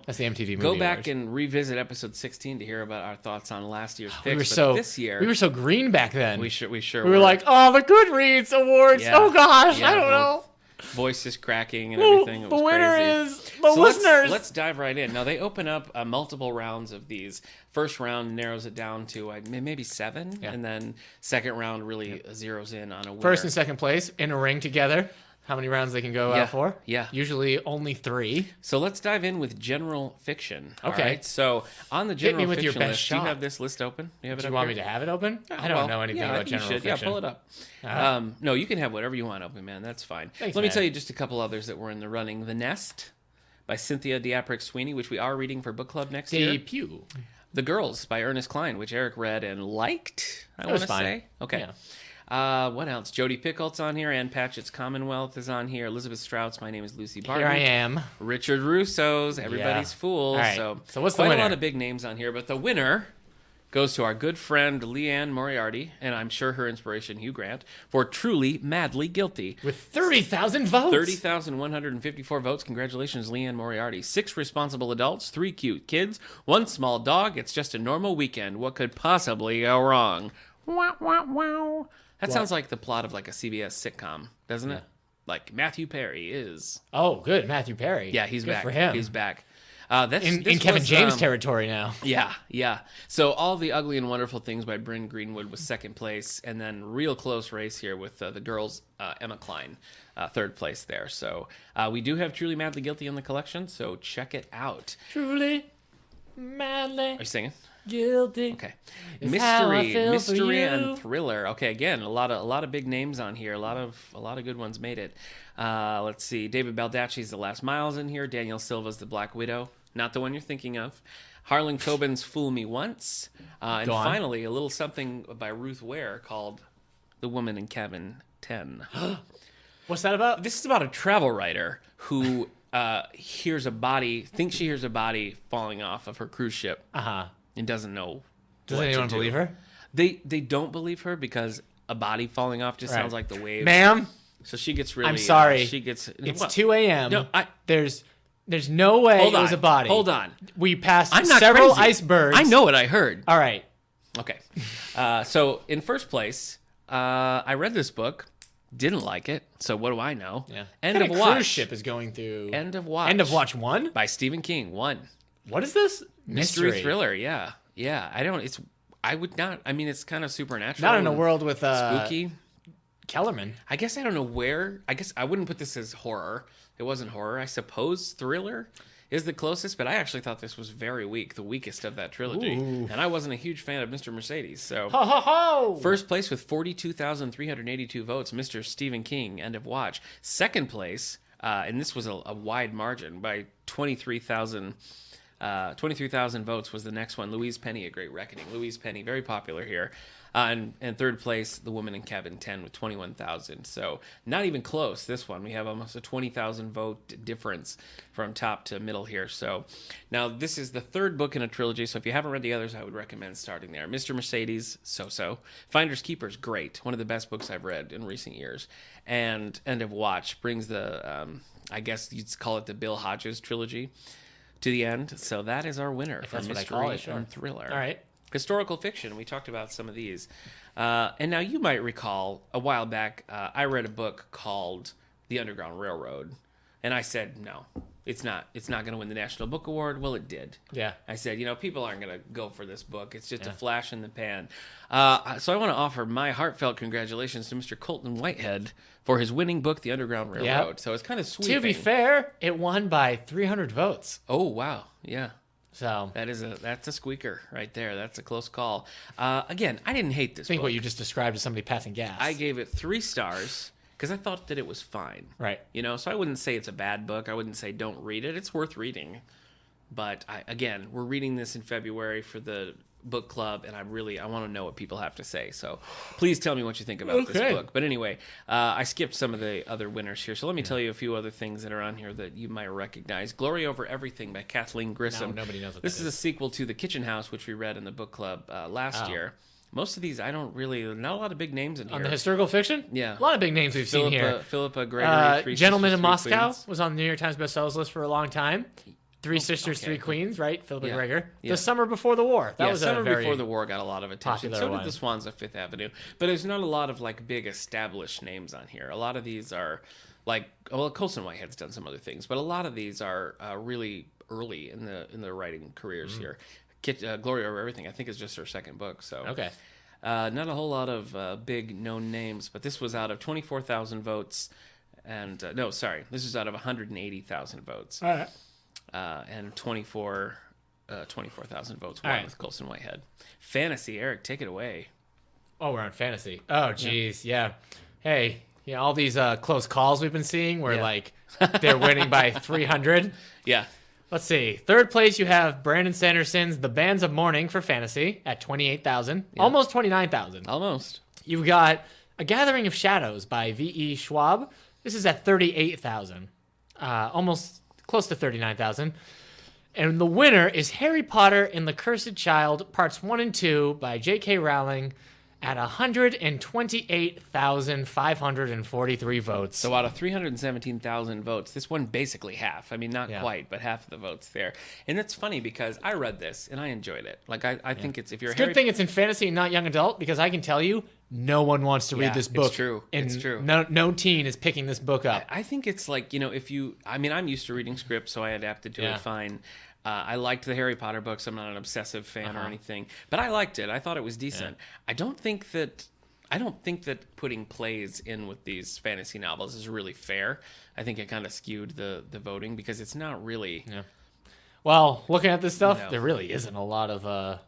That's the MTV movie. Go back awards. and revisit episode 16 to hear about our thoughts on last year's picks. we were But this year we were so green back then. we sure We were like, oh, the Goodreads awards. Yeah. Oh gosh, Yeah, I don't know. voices cracking and everything. It The was winner crazy. is the So listeners. let's dive right in. Now, they open up multiple rounds of these. First round narrows it down to maybe 7, Yeah. and then second round really zeroes in on a winner. First and second place in a ring together. How many rounds they can go out for? Yeah. Usually only 3. So let's dive in with general fiction. All Okay. right? So on the Hit general me with your fiction best list, do you shot. have this list open? You have it Do you up want here? me to have it open? I don't Well, know anything yeah, I about think you general should. fiction. Yeah, pull it up. Uh-huh. No, you can have whatever you want open, man. That's fine. Thanks, Let me man. tell you just a couple others that were in the running. The Nest by Cynthia D'Apric Sweeney, which we are reading for book club next year. Debut. The Girls by Ernest Cline, which Eric read and liked, I was want to fine. say. Okay. Yeah. What else? Jodi Picoult's on here. Ann Patchett's Commonwealth is on here. Elizabeth Strout's My Name is Lucy Barton. Here I am. Richard Russo's Everybody's Yeah. Fool. All right. So what's the quite winner? a lot of big names on here, but the winner goes to our good friend Leanne Moriarty, and I'm sure her inspiration, Hugh Grant, for Truly Madly Guilty. With 30,000 votes. 30,154 votes. Congratulations, Leanne Moriarty. 6 responsible adults, 3 cute kids, 1 small dog. It's just a normal weekend. What could possibly go wrong? Wow, wow, wow. That sounds like the plot of like a CBS sitcom, doesn't it? Like Matthew Perry is. Oh, good. Matthew Perry. Yeah, he's good back. for him. He's back. in Kevin James territory now. Yeah. So All the Ugly and Wonderful Things by Bryn Greenwood was second place, and then real close race here with the girls, Emma Cline, third place there. So we do have Truly Madly Guilty in the collection, so check it out. Truly, madly Are you singing? guilty. Okay. Is how I feel for Mystery you. and thriller. Okay, again, a lot of big names on here. A lot of good ones made it. Let's see. David Baldacci's The Last Miles in here. Daniel Silva's The Black Widow. Not the one you're thinking of. Harlan Coben's Fool Me Once. And Go on. finally, a little something by Ruth Ware called The Woman in Cabin 10. What's that about? This is about a travel writer who hears a body, thinks she hears a body falling off of her cruise ship. Uh-huh. And doesn't know. Does what to anyone do. believe her? They don't believe her because a body falling off just Right. sounds like the wave. Ma'am, So she gets really. I'm sorry. She gets. it's What? 2 a.m. No, There's no way Hold it was on. a body. Hold on. We passed I'm not several crazy. icebergs. I know what I heard. All right. Okay. So in first place, I read this book, didn't like it. So what do I know? Yeah. End What of kind Watch. cruise ship is going through. End of Watch. End of Watch 1? by Stephen King. 1. What is this? Mystery thriller. Yeah. I don't. It's. I would not. I mean, it's kind of supernatural. Not in a and world with spooky. Kellerman. I guess I don't know where. I guess I wouldn't put this as horror. It wasn't horror. I suppose thriller is the closest, but I actually thought this was very weak, the weakest of that trilogy. Ooh. And I wasn't a huge fan of Mr. Mercedes. So Ho ho ho! first place with 42,382 votes, Mr. Stephen King, End of Watch. Second place, and this was a wide margin by 23,000 votes was the next one. Louise Penny, A Great Reckoning. Louise Penny, very popular here. And third place, The Woman in Cabin 10 with 21,000. So not even close, this one. We have almost a 20,000 vote difference from top to middle here. So now this is the third book in a trilogy. So if you haven't read the others, I would recommend starting there. Mr. Mercedes, so-so. Finders Keepers, great. One of the best books I've read in recent years. And End of Watch brings the, I guess you'd call it the Bill Hodges trilogy to the end. So that is our winner for that's what I mystery call it, sure. and thriller. All right. Historical fiction. We talked about some of these. And now you might recall a while back, I read a book called The Underground Railroad. And I said, no, it's not going to win the National Book Award. Well, it did. Yeah. I said, people aren't going to go for this book. It's just a Yeah. flash in the pan. So I want to offer my heartfelt congratulations to Mr. Colton Whitehead for his winning book, The Underground Railroad. So it's kind of sweet. To be fair, it won by 300 votes. Oh, wow. Yeah. So that's a squeaker right there. That's a close call. Again, I didn't hate this I think book. what you just described as somebody passing gas. I gave it 3 stars because I thought that it was fine. Right. So I wouldn't say it's a bad book. I wouldn't say don't read it. It's worth reading. But again, we're reading this in February for the book club, and I want to know what people have to say. So please tell me what you think about this book. But anyway, I skipped some of the other winners here. So let me tell you a few other things that are on here that you might recognize. Glory Over Everything by Kathleen Grissom. No, nobody knows what this is a sequel to The Kitchen House, which we read in the book club last year. Most of these, not a lot of big names in here. On the historical fiction? Yeah. A lot of big names we've seen here. Philippa Gregory, Three Gentleman Sisters, in Three Moscow Queens. was on the New York Times bestsellers list for a long time. Three Sisters, Three Queens, right? Philippa Gregory. Yeah. The Summer Before the War. That was Summer a very Before the War got a lot of attention. So one. did The Swans of Fifth Avenue. But there's not a lot of big established names on here. A lot of these are Colson Whitehead's done some other things, but a lot of these are really early in the writing careers here. Glory Over Everything, I think, is just her second book. So okay. Not a whole lot of big known names, but this was out of 24,000 votes, and this is out of 180,000 votes. All right. And 24,000 votes won with Colson Whitehead. Fantasy, Eric, take it away. Oh, we're on fantasy. Oh, geez, yeah. Hey, all these close calls we've been seeing where they're winning by 300. Yeah. Let's see. Third place, you have Brandon Sanderson's The Bands of Mourning for fantasy at 28,000. Yeah. Almost 29,000. Almost. You've got A Gathering of Shadows by V.E. Schwab. This is at 38,000. Almost close to 39,000. And the winner is Harry Potter and the Cursed Child, parts 1 and 2 by J.K. Rowling at 128,543 votes. So out of 317,000 votes, this won basically half. I mean, not quite, but half of the votes there. And it's funny because I read this and I enjoyed it. I think it's if you're it's a good thing it's in fantasy and not young adult, because I can tell you no one wants to read this book. It's true. It's true. No teen is picking this book up. I think it's I'm used to reading scripts, so I adapted to it fine. I liked the Harry Potter books. I'm not an obsessive fan or anything, but I liked it. I thought it was decent. Yeah. I don't think that putting plays in with these fantasy novels is really fair. I think it kind of skewed the voting because it's not really. Yeah. Well, looking at this stuff, there really isn't a lot of. I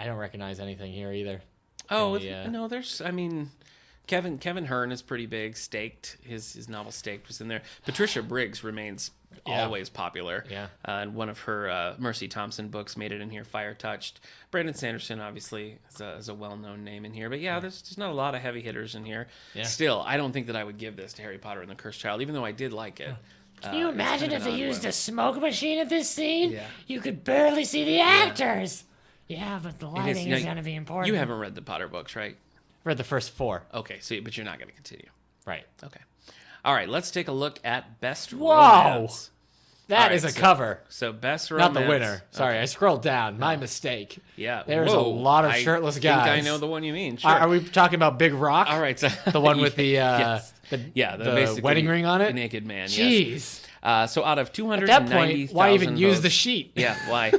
don't recognize anything here either. Oh no, there's. I mean, Kevin Hearn is pretty big. Staked, his novel Staked was in there. Patricia Briggs remains always popular. Yeah. And one of her Mercy Thompson books made it in here. Fire Touched. Brandon Sanderson obviously is a well-known name in here. But there's just not a lot of heavy hitters in here. Yeah. Still, I don't think that I would give this to Harry Potter and the Cursed Child, even though I did like it. Can you imagine if they used a smoke machine at this scene? Yeah. You could barely see the actors. Yeah, but the lighting is going to be important. You haven't read the Potter books, right? Read the first 4. Okay, but you're not going to continue. Right. Okay. All right, let's take a look at Best Romance. That is a cover. So Best Romance. Not the winner. Sorry, I scrolled down. My mistake. Yeah. There's a lot of shirtless guys. I think I know the one you mean. Sure. Are we talking about Big Rock? All right. So the one with the yes. the wedding ring on it? Naked man, Jeez. Yes. So out of 290,000 At that point, why even votes, use the sheet? Yeah, why?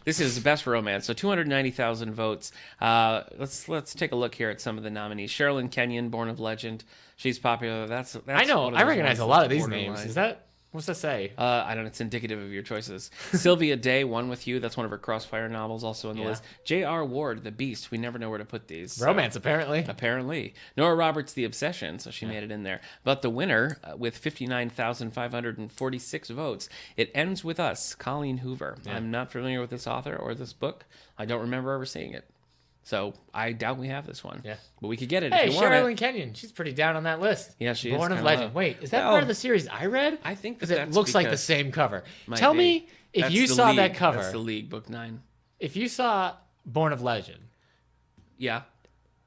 This is Best Romance, so 290,000 votes. Let's take a look here at some of the nominees. Sherilyn Kenyon, Born of Legend. She's popular. That's I know. I recognize a lot of these names. Is that what's that say? I don't know. It's indicative of your choices. Sylvia Day, One with You. That's one of her Crossfire novels, also on the list. J.R. Ward, The Beast. We never know where to put these. Romance, apparently. Apparently. Nora Roberts, The Obsession. So she made it in there. But the winner, with 59,546 votes, It Ends With Us, Colleen Hoover. Yeah. I'm not familiar with this author or this book. I don't remember ever seeing it. So I doubt we have this one. Yeah. But we could get it if you want it. Sherilyn Kenyon. She's pretty down on that list. Yeah, she is. Born of Legend. Wait, is that part of the series I read? I think because it looks like the same cover. Tell me if that's you saw that cover. That's the League, Book 9. If you saw Born of Legend. Yeah.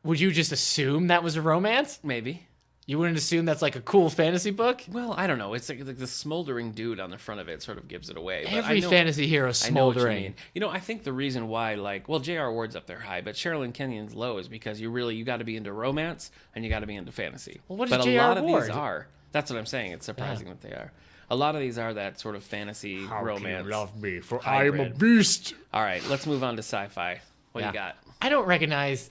Would you just assume that was a romance? Maybe. You wouldn't assume that's like a cool fantasy book? Well, I don't know. It's like the smoldering dude on the front of it sort of gives it away. But Every fantasy hero is smoldering. I think the reason why, J.R. Ward's up there high, but Sherilyn Kenyon's low is because you got to be into romance and you got to be into fantasy. Well, what is J.R. Ward? But a lot of these are. That's what I'm saying. It's surprising that they are. A lot of these are that sort of fantasy romance. How can you love me? For I am a beast. All right, let's move on to sci-fi. What do you got? I don't recognize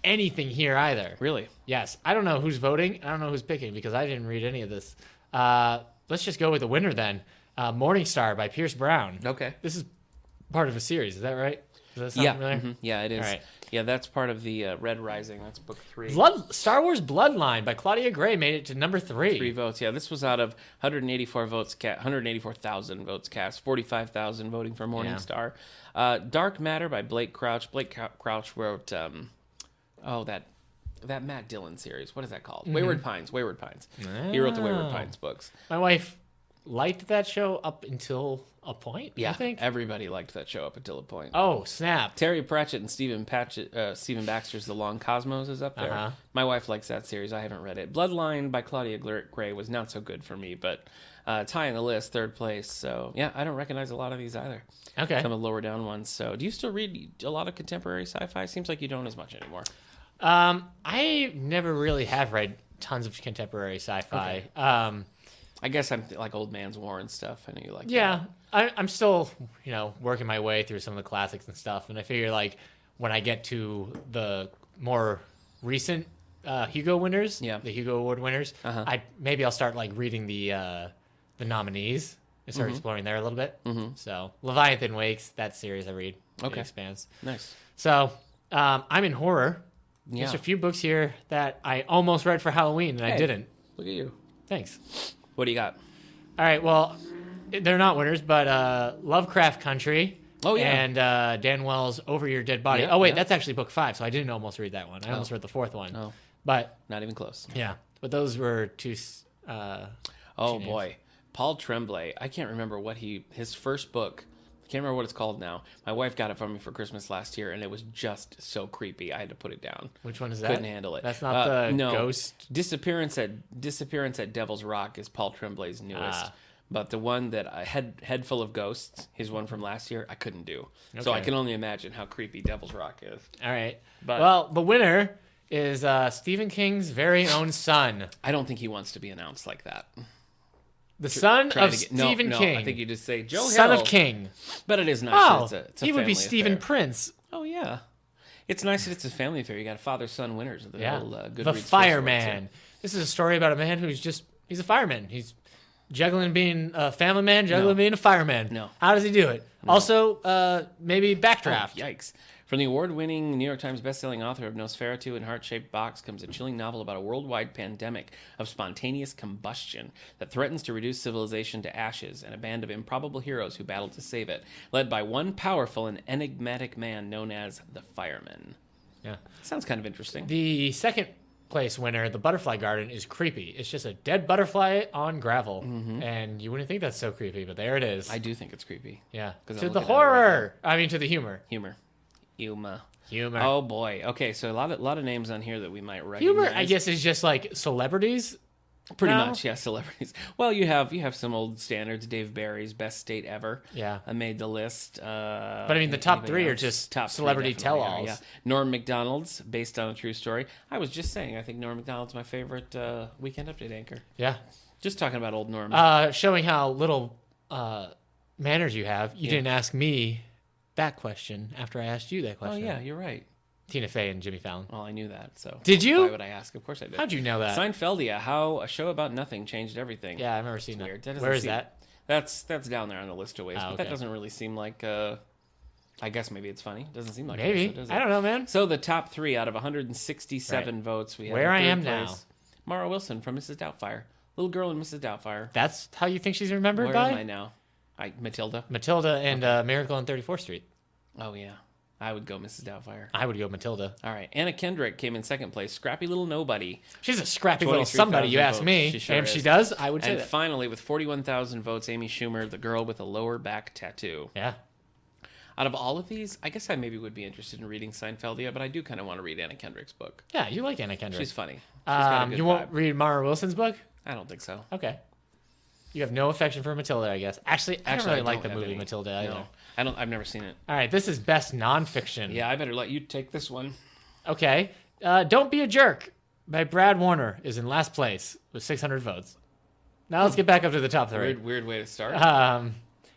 anything here either. Really? Yes. I don't know who's voting. I don't know who's picking because I didn't read any of this. Let's just go with the winner then. Morningstar by Pierce Brown. Okay. This is part of a series. Is that right? Does that sound familiar? Mm-hmm. Yeah, it is. All right. Yeah, that's part of the Red Rising. That's book 3. Star Wars Bloodline by Claudia Gray made it to number 3. 3 votes. Yeah, this was out of 184,000 votes cast, 45,000 voting for Morningstar. Dark Matter by Blake Crouch. Blake Crouch wrote that Matt Dillon series. What is that called? Wayward Pines. He wrote the Wayward Pines books. My wife liked that show up until a point, Yeah, I think. everybody liked that show up until a point. Oh, snap. Terry Pratchett and Stephen Baxter's The Long Cosmos is up there. Uh-huh. My wife likes that series. I haven't read it. Bloodline by Claudia Gray was not so good for me, but tying the list, 3rd place. So, yeah, I don't recognize a lot of these either. Okay. Some of the lower down ones. So, do you still read a lot of contemporary sci-fi? Seems like you don't as much anymore. I never really have read tons of contemporary sci-fi. Okay. I guess I'm like Old Man's War and stuff. I know you like that. I'm still, working my way through some of the classics and stuff. And I figure, like, when I get to the more recent Hugo winners, the Hugo Award winners, I'll start, like, reading the nominees and start exploring there a little bit. Mm-hmm. So, Leviathan Wakes, that series I read. Okay. It expands. Nice. So, I'm in horror. Yeah. There's a few books here that I almost read for Halloween, and I didn't. Look at you. Thanks. What do you got? All right, well, they're not winners, but Lovecraft Country and Dan Wells' Over Your Dead Body. That's actually book 5, so I didn't almost read that one. I almost read the 4th one. Oh. But not even close. Yeah, but those were two... oh, boy. Paul Tremblay. I can't remember his first book... I can't remember what it's called now. My wife got it for me for Christmas last year, and it was just so creepy. I had to put it down. Which one is that? Couldn't handle it. That's not the ghost? Disappearance at Devil's Rock is Paul Tremblay's newest. But the one that I Head Full of Ghosts, his one from last year, I couldn't do. Okay. So I can only imagine how creepy Devil's Rock is. All right. Well, the winner is Stephen King's very own son. I don't think he wants to be announced like that. The son of Stephen King. I think you just say Joe Hill. Son of King. But it is nice. Oh, it's a he would be family Stephen affair. Prince. Oh, yeah. It's nice that it's a family affair. You got father-son winners of the whole Goodreads The Fireman. This is a story about a man who's he's a fireman. He's juggling being a family man, juggling being a fireman. No. How does he do it? No. Also, maybe Backdraft. Oh, yikes. From the award-winning New York Times bestselling author of Nosferatu and Heart-Shaped Box comes a chilling novel about a worldwide pandemic of spontaneous combustion that threatens to reduce civilization to ashes and a band of improbable heroes who battle to save it, led by one powerful and enigmatic man known as the Fireman. Yeah. Sounds kind of interesting. The second place winner, The Butterfly Garden, is creepy. It's just a dead butterfly on gravel. Mm-hmm. And you wouldn't think that's so creepy, but there it is. I do think it's creepy. Yeah. To the horror. I mean, to the humor. Humor. Humor. Oh boy. Okay, so a lot of names on here that we might recognize. Humor, I guess, is just like celebrities. Pretty much, yeah, celebrities. Well, you have some old standards. Dave Barry's Best State Ever. Yeah, I made the list. But I mean, the top 3 are just top celebrity tell-alls. Yeah. Norm Macdonald's, based on a true story. I was just saying, I think Norm Macdonald's my favorite Weekend Update anchor. Yeah, just talking about old Norm. Showing how little manners you have. You didn't ask me that question after I asked you that question. Oh yeah, you're right. Tina Fey and Jimmy Fallon. Well, I knew that. So did you? Why would I ask? Of course I did. How'd you know that? Seinfeldia, how a show about nothing changed everything. Yeah, I've never seen that. Weird. Where is that? That's down there on the list of ways. Oh, but that doesn't really seem like. I guess maybe it's funny. Doesn't seem like maybe. It, so does it? I don't know, man. So the top 3 out of 167 votes, we have Where I am place, now. Mara Wilson from Mrs. Doubtfire, little girl in Mrs. Doubtfire. That's how you think she's remembered Where by? am I now? Matilda. Matilda and Miracle on 34th Street. Oh yeah. I would go Mrs. Doubtfire. I would go Matilda. All right. Anna Kendrick came in second place. Scrappy little nobody. She's a scrappy little somebody, you ask me. She sure and is. She does, I would say and that. Finally, with 41,000 votes, Amy Schumer, the girl with a lower back tattoo. Yeah. Out of all of these, I guess I maybe would be interested in reading Seinfeldia, but I do kind of want to read Anna Kendrick's book. Yeah, you like Anna Kendrick. She's funny. She's got a good you won't read Mara Wilson's book? I don't think so. Okay. You have no affection for Matilda, I guess. Actually, I don't really like the movie Matilda either. No, I've never seen it. All right, this is best nonfiction. Yeah, I better let you take this one. Okay. Don't Be a Jerk by Brad Warner is in last place with 600 votes. Now let's get back up to the top 3. Weird way to start.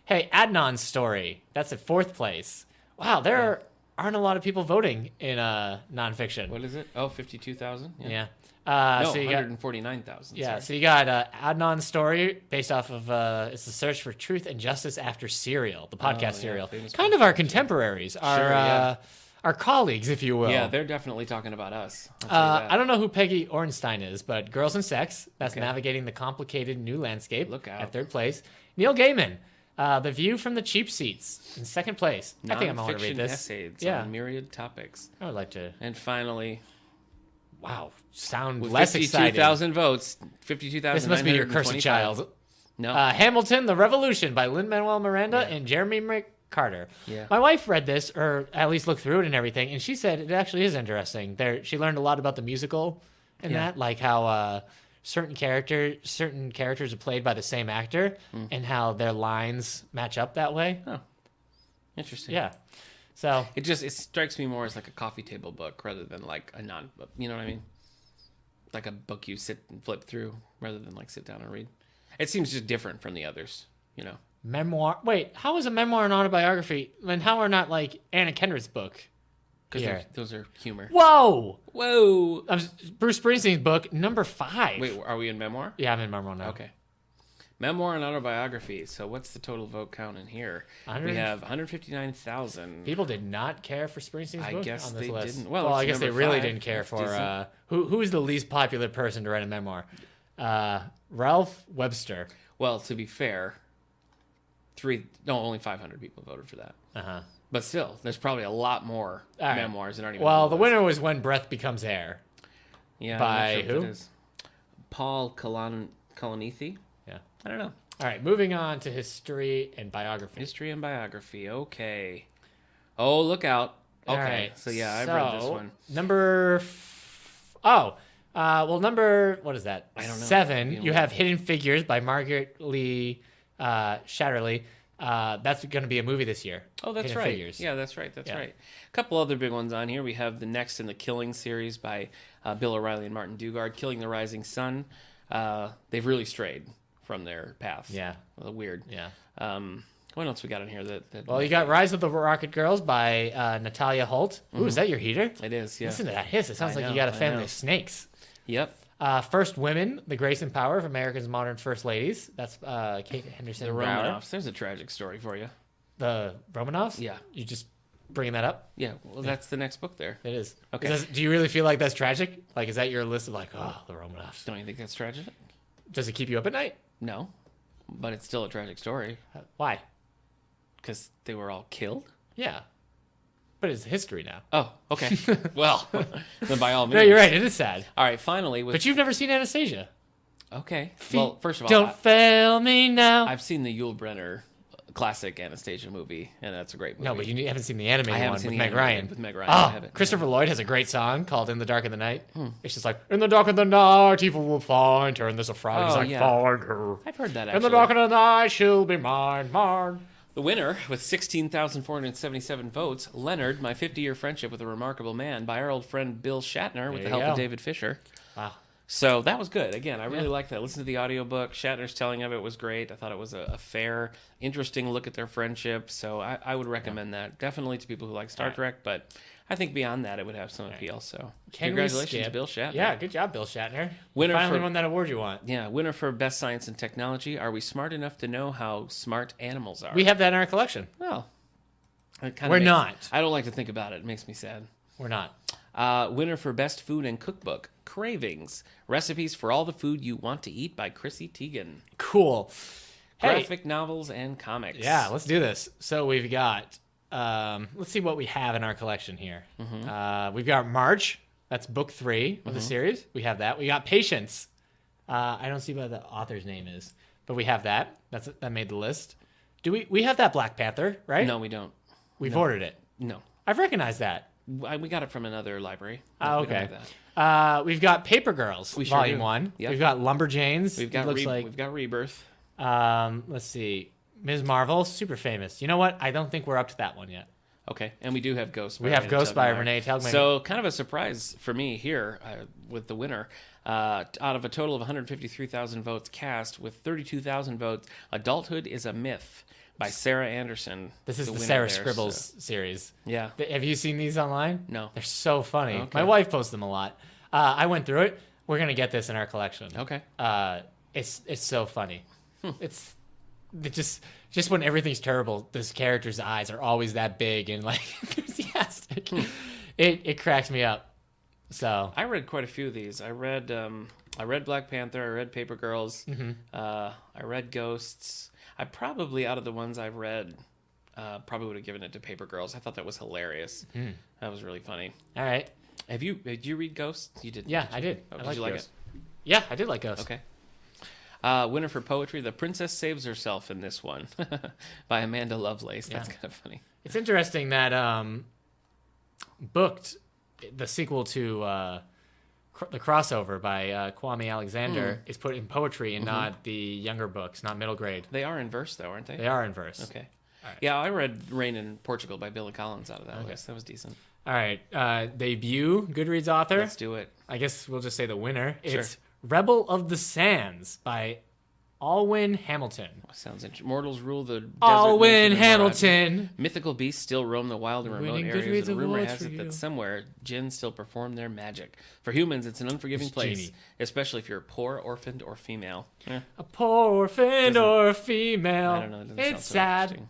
Hey, Adnan's Story. That's at 4th place. Wow, there aren't a lot of people voting in nonfiction. What is it? Oh, 52,000? Yeah. No, so you 149,000. Yeah, sorry. so you got Adnan's story based off of it's the search for truth and justice after Serial, the podcast Serial. Kind of our contemporaries, our colleagues, if you will. Yeah, they're definitely talking about us. I don't know who Peggy Ornstein is, but Girls and Sex, that's navigating the complicated new landscape. Look out. At third place. Neil Gaiman, The View from the Cheap Seats in second place. I think I'm going to read this. Essays on myriad topics. I would like to. And finally, wow, sound with less exciting. 52,000 votes, 52,000. This must be your cursed child. No. Hamilton, The Revolution by Lin-Manuel Miranda and Jeremy McCarter. Yeah. My wife read this, or at least looked through it and everything, and she said it actually is interesting. She learned a lot about the musical and that, like how certain characters are played by the same actor and how their lines match up that way. Oh, interesting. Yeah. So it strikes me more as like a coffee table book rather than like a non-book. You know what I mean? Like a book you sit and flip through rather than like sit down and read. It seems just different from the others, you know. Memoir. Wait, how is a memoir an autobiography? And how are not like Anna Kendrick's book? Because those are humor. Whoa! Bruce Springsteen's book, number 5. Wait, are we in memoir? Yeah, I'm in memoir now. Okay. Memoir and autobiography. So what's the total vote count in here? We have 159,000. People did not care for Springsteen's book. I guess on this they list. didn't. Well, I guess they really 5. didn't care for who is the least popular person to write a memoir? Ralph Webster. Well, to be fair, only 500 people voted for that. But still, there's probably a lot more memoirs that aren't even. Well, the winner was When Breath Becomes Air. Yeah. By who? Paul Kalanithi. Yeah. I don't know. All right, moving on to history and biography. History and biography. Okay. Oh, look out. Okay. All right. So yeah, I've read this one. Number. What is that? I don't know. 7. You have Hidden Figures by Margaret Lee Shatterly. That's going to be a movie this year. Oh, that's Hidden right. Figures. Yeah, that's right. That's right. A couple other big ones on here. We have The Next in the Killing series by Bill O'Reilly and Martin Dugard, Killing the Rising Sun. They've really strayed from their path. Yeah. Weird. Yeah. What else we got in here? Well, you got Rise of the Rocket Girls by Natalia Holt. Ooh, is that your heater? It is, yeah. Listen to that hiss. It sounds like you got a family of snakes. Yep. First Women, The Grace and Power of America's Modern First Ladies. That's Kate Henderson. The Brower. Romanovs. There's a tragic story for you. The Romanovs? Yeah. You just bringing that up? Yeah. Well, that's the next book there. It is. Okay. Do you really feel like that's tragic? Like, is that your list of like, oh, the Romanovs? Don't you think that's tragic? Does it keep you up at night? No. But it's still a tragic story. Why? Because they were all killed? Yeah. But it's history now. Oh, okay. Well, then by all means. No, you're right. It is sad. All right, finally. But you've never seen Anastasia. Okay. Well, first of all, don't fail me now. I've seen the Yul Brynner classic Anastasia movie, and that's a great movie. No, but you haven't seen the animated one with Meg Ryan. With Meg Ryan. Oh, Christopher Lloyd has a great song called In the Dark of the Night. It's just like, in the dark of the night, evil will find her. And there's a frog. He's like, find her. I've heard that, actually. In the dark of the night, she'll be mine, mine. The winner, with 16,477 votes, Leonard, My 50-Year Friendship with a Remarkable Man, by our old friend Bill Shatner, with the help of David Fisher. Wow. So that was good. Again, I really liked that. I listened to the audiobook. Shatner's telling of it was great. I thought it was a fair, interesting look at their friendship. So I would recommend that. Definitely to people who like Star Trek, but I think beyond that, it would have some appeal. So congratulations to Bill Shatner. Yeah, good job, Bill Shatner. Winner Finally won that award you want. Yeah, winner for Best Science and Technology. Are we smart enough to know how smart animals are? We have that in our collection. Well, we're not. I don't like to think about it. It makes me sad. We're not. Winner for Best Food and Cookbook, Cravings, Recipes for All the Food You Want to Eat by Chrissy Teigen. Cool. Graphic novels and comics. Yeah, let's do this. So we've got, let's see what we have in our collection here. We've got March. That's book 3 of the series. We have that. We got Patience. I don't see what the author's name is, but we have that. That made the list. Do we have that Black Panther, right? No, we don't. We've ordered it. No. I've recognized that. We got it from another library. Oh, okay. We've got Paper Girls, Volume 1. Yep. We've got Lumberjanes. We've got Rebirth. Let's see. Ms. Marvel, super famous. You know what? I don't think we're up to that one yet. Okay, and we do have Ghost. We have Ghost by Renee Telgemeier. So kind of a surprise for me here with the winner. Out of a total of 153,000 votes cast, with 32,000 votes, Adulthood is a Myth by Sarah Anderson. This is the winner Sarah there, Scribbles series. Yeah. Have you seen these online? No. They're so funny. Okay. My wife posts them a lot. I went through it. We're gonna get this in our collection. Okay. It's so funny. It's just when everything's terrible, this character's eyes are always that big and like enthusiastic. It cracks me up. So I read quite a few of these. I read Black Panther. I read Paper Girls. I read Ghosts. I probably, out of the ones I've read, probably would have given it to Paper Girls. I thought that was hilarious. That was really funny. All right. Did you read Ghosts? You did. Yeah, I did. Oh, I did liked you like Ghosts. it? Yeah, I did like Ghosts. Okay. Winner for poetry, The Princess Saves Herself in this one by Amanda Lovelace. That's kind of funny. It's interesting that Booked, the sequel to the crossover by Kwame Alexander, is put in poetry and not the younger books, not middle grade. They are in verse, though, aren't they? They are in verse. Okay. Right. Yeah, I read Rain in Portugal by Billy Collins out of that list. That was decent. All right. Debut Goodreads author. Let's do it. I guess we'll just say the winner. Sure. It's Rebel of the Sands by Alwyn Hamilton. Sounds interesting. Mortals rule the desert. Alwyn Hamilton. Mythical beasts still roam the wild and remote Winning areas, Goodreads and rumor awards has for it you. that somewhere jinns still perform their magic. For humans, it's an unforgiving It's place, genie. especially if you're poor, orphaned, or female. A poor orphan or female. I don't know. It doesn't It's sound so sad. interesting.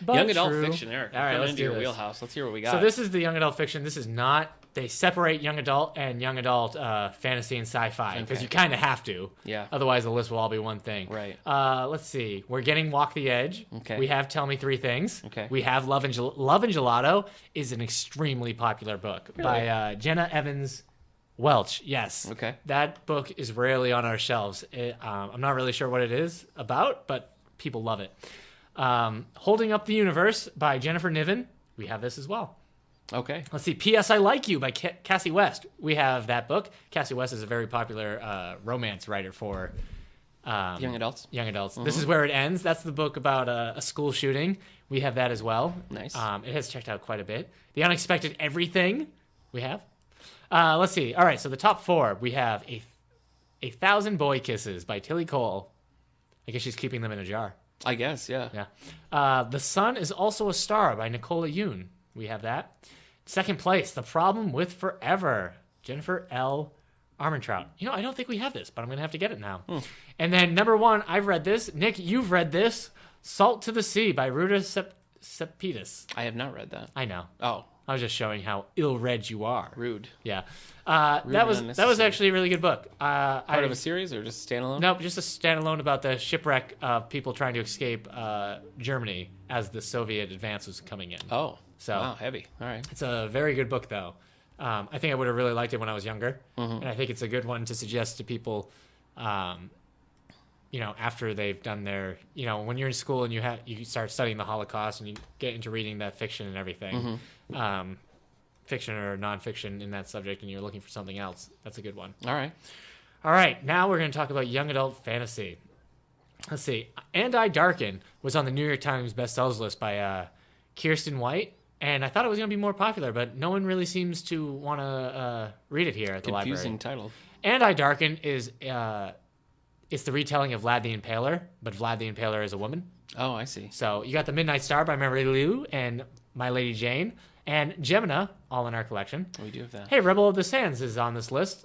But Young adult true. fiction, Eric. All right, Coming let's into do your this. wheelhouse. Let's hear what we got. So this is the young adult fiction. This is not. They separate young adult and young adult fantasy and sci-fi because Okay. you kind of have to. Yeah. Otherwise, the list will all be one thing. Right. Let's see. We're getting Walk the Edge. Okay. We have Tell Me Three Things. Okay. We have Love and Gelato is an extremely popular book by Jenna Evans Welch. Yes. Okay. That book is rarely on our shelves. I'm not really sure what it is about, but people love it. Holding Up the Universe by Jennifer Niven. We have this as well. Okay. Let's see. P.S. I Like You by Cassie West. We have that book. Cassie West is a very popular romance writer for Young adults. young adults. This is Where It Ends. That's the book about a school shooting. We have that as well. Nice. It has checked out quite a bit. The Unexpected Everything. We have. Let's see. All right. So the top four. We have a Thousand Boy Kisses by Tilly Cole. I guess she's keeping them in a jar. I guess, yeah. Yeah. The Sun is Also a Star by Nicola Yoon. We have that. Second place, The Problem with Forever, Jennifer L. Armentrout. I don't think we have this, but I'm going to have to get it now. And then number one, I've read this. Nick, you've read this. Salt to the Sea by Ruta Sepetys. I have not read that. I know. Oh, I was just showing how ill-read you are. rude. Yeah. Rude That and was unnecessary. actually a really good book. Part of a series or just standalone? Nope, just a standalone about the shipwreck of people trying to escape Germany as the Soviet advance was coming in. Oh, So- wow, heavy. All right. It's a very good book, though. I think I would have really liked it when I was younger, and I think it's a good one to suggest to people, after they've done their, when you're in school and you start studying the Holocaust and you get into reading that fiction and everything, fiction or nonfiction in that subject, and you're looking for something else. That's a good one. All right. All right, now we're going to talk about young adult fantasy. Let's see. And I Darken was on the New York Times bestsellers list by Kirsten White. And I thought it was going to be more popular, but no one really seems to want to read it here at the Confusing library. title. And I Darken is it's the retelling of Vlad the Impaler, but Vlad the Impaler is a woman. Oh, I see. So you got The Midnight Star by Mary Lou and My Lady Jane, and Gemina, all in our collection. We do have that. Hey, Rebel of the Sands is on this list,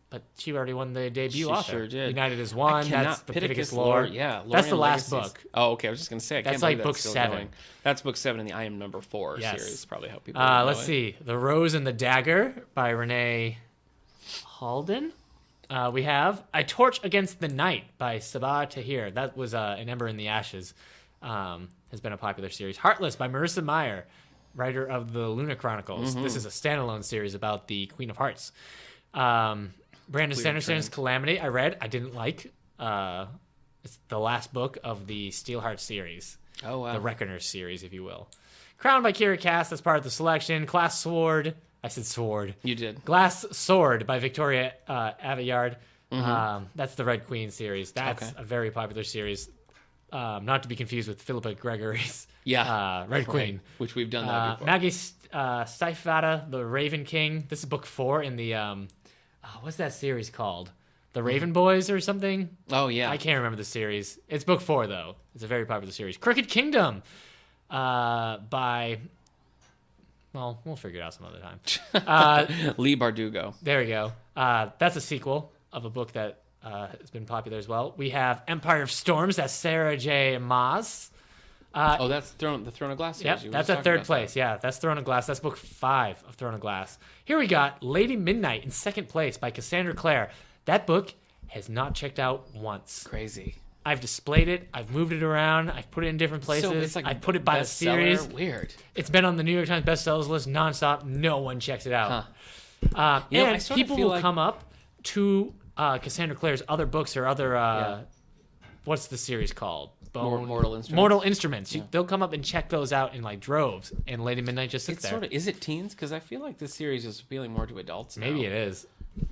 but she already won the debut She author. sure did. United as One. That's the Pittacus Lore. Yeah, That's the Lorien last Legacies. book. Oh, okay. I was just gonna say. I That's can't like believe book that's still 7. Going. That's book 7 in the I Am Number 4 Yes. series. Probably how people. Know Let's it. see. The Rose and the Dagger by Renee Halden. We have A Torch Against the Night by Sabah Tahir. That was An Ember in the Ashes. Has been a popular series. Heartless by Marissa Meyer, writer of the Luna Chronicles. This is a standalone series about the Queen of Hearts. Brandon Sanderson's Calamity. I read. I didn't like. It's the last book of the Steelheart series. Oh wow. The Reckoners series, if you will. Crowned by Kira Cass. That's part of the selection. Glass Sword. I said sword. You did. Glass Sword by Victoria Aveyard. That's the Red Queen series. That's Okay. a very popular series. Not to be confused with Philippa Gregory's Yeah. Red Queen. Which we've done that before. Maggie Stifata, The Raven King. This is book 4 in the what's that series called? The Raven Boys or something. Oh, yeah. I can't remember the series. It's book 4, though. It's a very popular series. Crooked Kingdom by... Well, we'll figure it out some other time. Lee Bardugo. There we go. That's a sequel of a book that has been popular as well. We have Empire of Storms. That's Sarah J. Maas. That's the Throne of Glass series. Yep, that's at third place. Yeah, that's Throne of Glass. That's book 5 of Throne of Glass. Here we got Lady Midnight in second place by Cassandra Clare. That book has not checked out once. Crazy. I've displayed it. I've moved it around. I've put it in different places. So it's like I've put it by the series. Weird. It's been on the New York Times bestsellers list nonstop. No one checks it out. And people will come up to Cassandra Clare's other books or other... What's the series called? Mortal Instruments. Mortal Instruments. They'll come up and check those out in like droves, and Lady Midnight just sits there. Is it teens? Because I feel like this series is appealing more to adults now. Maybe it is.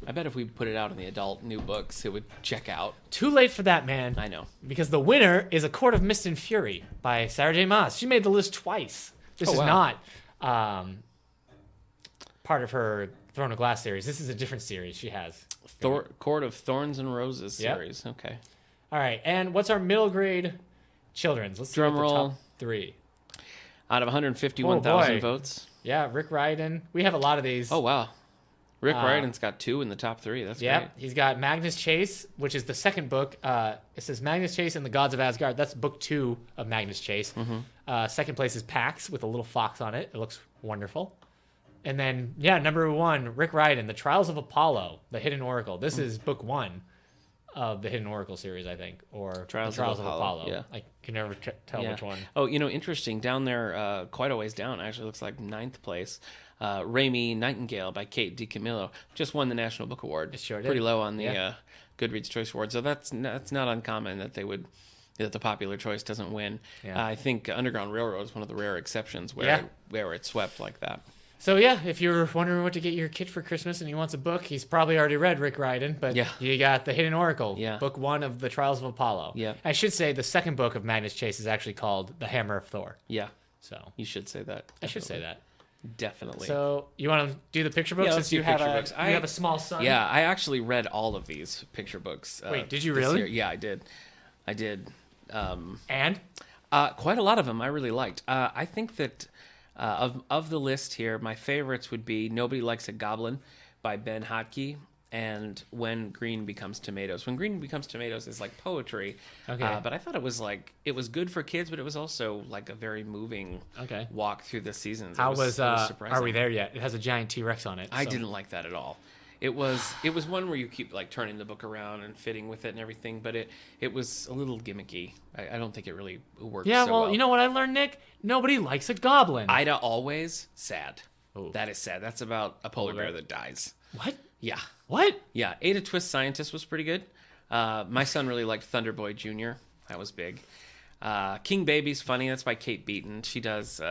I bet if we put it out in the adult new books, it would check out. Too late for that, man. I know. Because the winner is A Court of Mist and Fury by Sarah J. Maas. She made the list twice. This is not part of her Throne of Glass series. This is a different series she has. Court of Thorns and Roses series. Yep. Okay. All right. And what's our middle grade children's? Let's drum roll. The top 3. Out of 151,000 votes. Yeah, Rick Riordan. We have a lot of these. Oh, wow. Rick Riordan's got 2 in the top 3. That's great. He's got Magnus Chase, which is the second book. It says Magnus Chase and the Gods of Asgard. That's book 2 of Magnus Chase. Mm-hmm. Second place is Pax with a little fox on it. It looks wonderful. And then, number 1, Rick Riordan, The Trials of Apollo, The Hidden Oracle. This is book 1 of the Hidden Oracle series, I think, or Trials of Apollo. Yeah. I can never tell which one. Oh, interesting. Down there, quite a ways down, actually looks like 9th place. Raimi Nightingale by Kate DiCamillo just won the National Book Award. It sure did. Pretty low on the Goodreads Choice Awards, so that's not uncommon that the popular choice doesn't win. Yeah. I think Underground Railroad is one of the rare exceptions where it swept like that. So if you're wondering what to get your kid for Christmas and he wants a book, he's probably already read Rick Riordan, but you got The Hidden Oracle, book 1 of the Trials of Apollo. Yeah. I should say the second book of Magnus Chase is actually called The Hammer of Thor. Yeah. So you should say that. Definitely. I should say that. Definitely. So you want to do the picture books? Yeah, let's do picture books. You have a small son? Yeah, I actually read all of these picture books. Wait, did you really? Yeah, I did. And? Quite a lot of them I really liked. I think that of the list here, my favorites would be Nobody Likes a Goblin by Ben Hotke and When Green Becomes Tomatoes. When Green Becomes Tomatoes is like poetry, but I thought it was good for kids, but it was also like a very moving walk through the seasons. How was surprising. Are we there yet? It has a giant T-Rex on it. I didn't like that at all. It was one where you keep like turning the book around and fitting with it and everything, but it was a little gimmicky. I don't think it really worked. Yeah, so well. You know what I learned, Nick? Nobody likes a goblin. Ida Always, sad. Ooh. That is sad. That's about a polar bear that dies. What? Yeah. What? Yeah. Ada Twist Scientist was pretty good. My son really liked Thunderboy Jr. That was big. King Baby's funny. That's by Kate Beaton. She does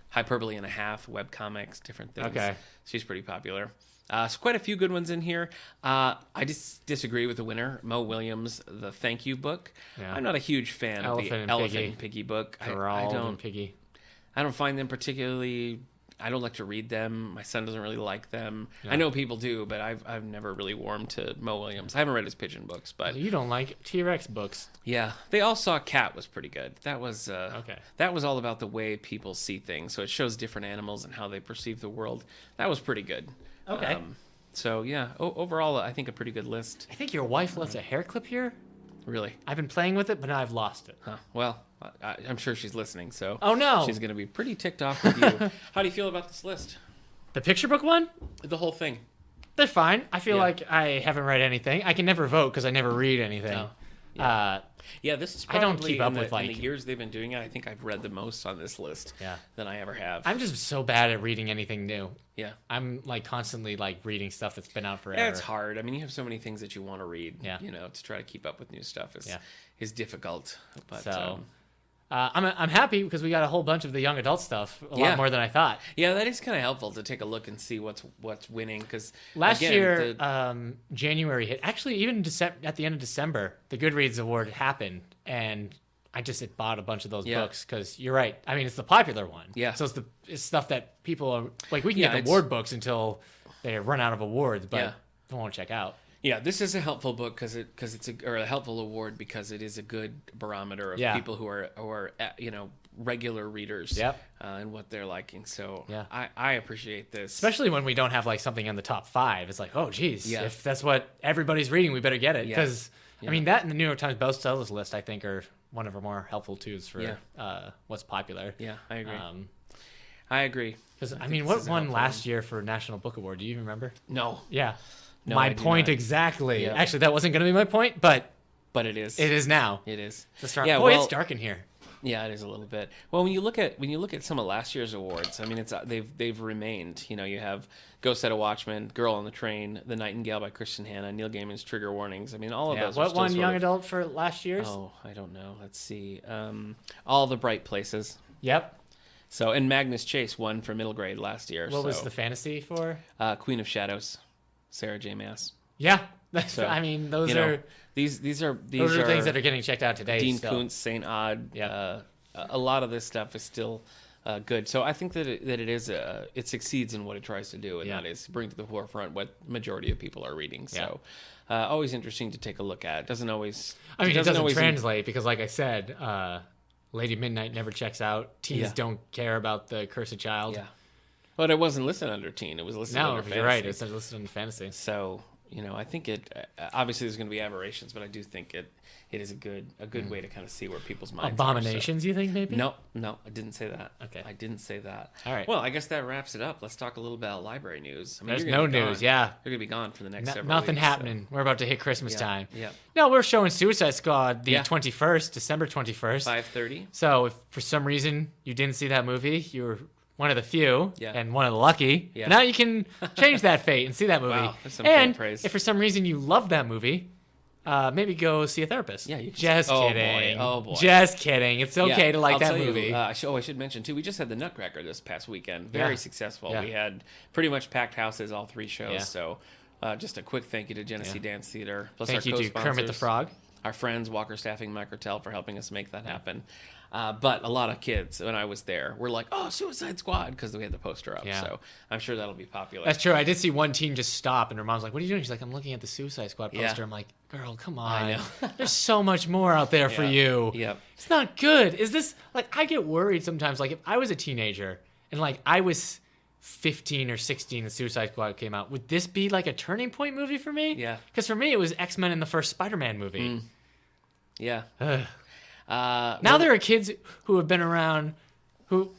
Hyperbole and a Half, webcomics, different things. Okay. She's pretty popular. So quite a few good ones in here. I just disagree with the winner, Mo Williams, the Thank You book. Yeah. I'm not a huge fan of the Elephant and Piggy book. I don't find them particularly. I don't like to read them. My son doesn't really like them. Yeah. I know people do, but I've never really warmed to Mo Williams. I haven't read his Pigeon books, but you don't like T-Rex books. Yeah, They All Saw Cat was pretty good. That was That was all about the way people see things. So it shows different animals and how they perceive the world. That was pretty good. Okay. Overall, I think a pretty good list. I think your wife left a hair clip here. Really? I've been playing with it, but now I've lost it. Huh. Well, I'm sure she's listening, so... Oh, no! She's going to be pretty ticked off with you. How do you feel about this list? The picture book one? The whole thing. They're fine. I feel like I haven't read anything. I can never vote because I never read anything. No. Yeah. This is probably I don't keep up with in the years they've been doing it. I think I've read the most on this list than I ever have. I'm just so bad at reading anything new. Yeah, I'm like constantly like reading stuff that's been out forever. Yeah, it's hard. I mean, you have so many things that you want to read. Yeah. To try to keep up with new stuff is difficult. But so. I'm happy because we got a whole bunch of the young adult stuff, a lot more than I thought. Yeah, that is kind of helpful to take a look and see what's winning. Because last year, January hit. Actually, even at the end of December, the Goodreads Award happened, and I just had bought a bunch of those books because you're right. I mean, it's the popular one. Yeah. So it's stuff that people are like. We can get award books until they run out of awards, but they won't check out. Yeah, this is a helpful book because it's a helpful award because it is a good barometer of people who are regular readers. Yep. And what they're liking. So I appreciate this, especially when we don't have like something in the top 5. It's like, oh geez, if that's what everybody's reading, we better get it because I mean that and the New York Times bestsellers list I think are one of our more helpful tools for what's popular. Yeah, I agree. I agree. Because I mean, what won last year for National Book Award? Do you even remember? No. Yeah. No, my point exactly. Yeah. Actually, that wasn't going to be my point, but it is. It is now. It is. It's dark in here. Yeah, it is a little bit. Well, when you look at some of last year's awards, I mean, they've remained. You know, you have Go Set a Watchman, Girl on the Train, The Nightingale by Kristen Hanna, Neil Gaiman's Trigger Warnings. I mean, all of those. What won Young Adult for last year's? Oh, I don't know. Let's see. All the Bright Places. Yep. So, and Magnus Chase won for middle grade last year. What was the fantasy for? Queen of Shadows, Sarah J. Maas. Yeah, I mean, those are these are things that are getting checked out today. Dean Koontz, Saint Odd. Yeah. A lot of this stuff is still good. So I think that it succeeds in what it tries to do, and that is bring to the forefront what majority of people are reading. So always interesting to take a look at. It doesn't always. I mean, it doesn't translate because, like I said, Lady Midnight never checks out. Teens don't care about the Cursed Child. Yeah. But it wasn't listed under teen. It was listed under fantasy. No, you're right. It's listed under fantasy. So, I think it obviously there's going to be aberrations, but I do think it is a good way to kind of see where people's minds Abominations, are. So. You think maybe? No, I didn't say that. Okay. I didn't say that. All right. Well, I guess that wraps it up. Let's talk a little about library news. I mean, there's no news, You're going to be gone for the next several nothing weeks. Happening. So. We're about to hit Christmas time. Yeah. No, we're showing Suicide Squad the 21st, December 21st. 5:30. So if for some reason you didn't see that movie, you were one of the few and one of the lucky. Yeah. Now you can change that fate and see that movie. Wow, that's some and praise. If for some reason you love that movie, maybe go see a therapist. Yeah, just kidding. Oh boy. Just kidding. It's okay to like that movie. I should mention too. We just had the Nutcracker this past weekend. Very successful. Yeah. We had pretty much packed houses all 3 shows. Yeah. So just a quick thank you to Genesee Dance Theater. Plus thank you to Kermit the Frog. Our friends, Walker Staffing, Mike Rotel, for helping us make that happen. But a lot of kids, when I was there, were like, oh, Suicide Squad, because we had the poster up. Yeah. So I'm sure that'll be popular. That's true. I did see one teen just stop, and her mom's like, what are you doing? She's like, I'm looking at the Suicide Squad poster. Yeah. I'm like, girl, come on. I know. There's so much more out there for you. Yep. It's not good. Is this, like, I get worried sometimes. Like, if I was a teenager, and, like, I was 15 or 16 and Suicide Squad came out, would this be, like, a turning point movie for me? Yeah. Because for me, it was X-Men in the first Spider-Man movie. Yeah. Now there are kids who have been around who,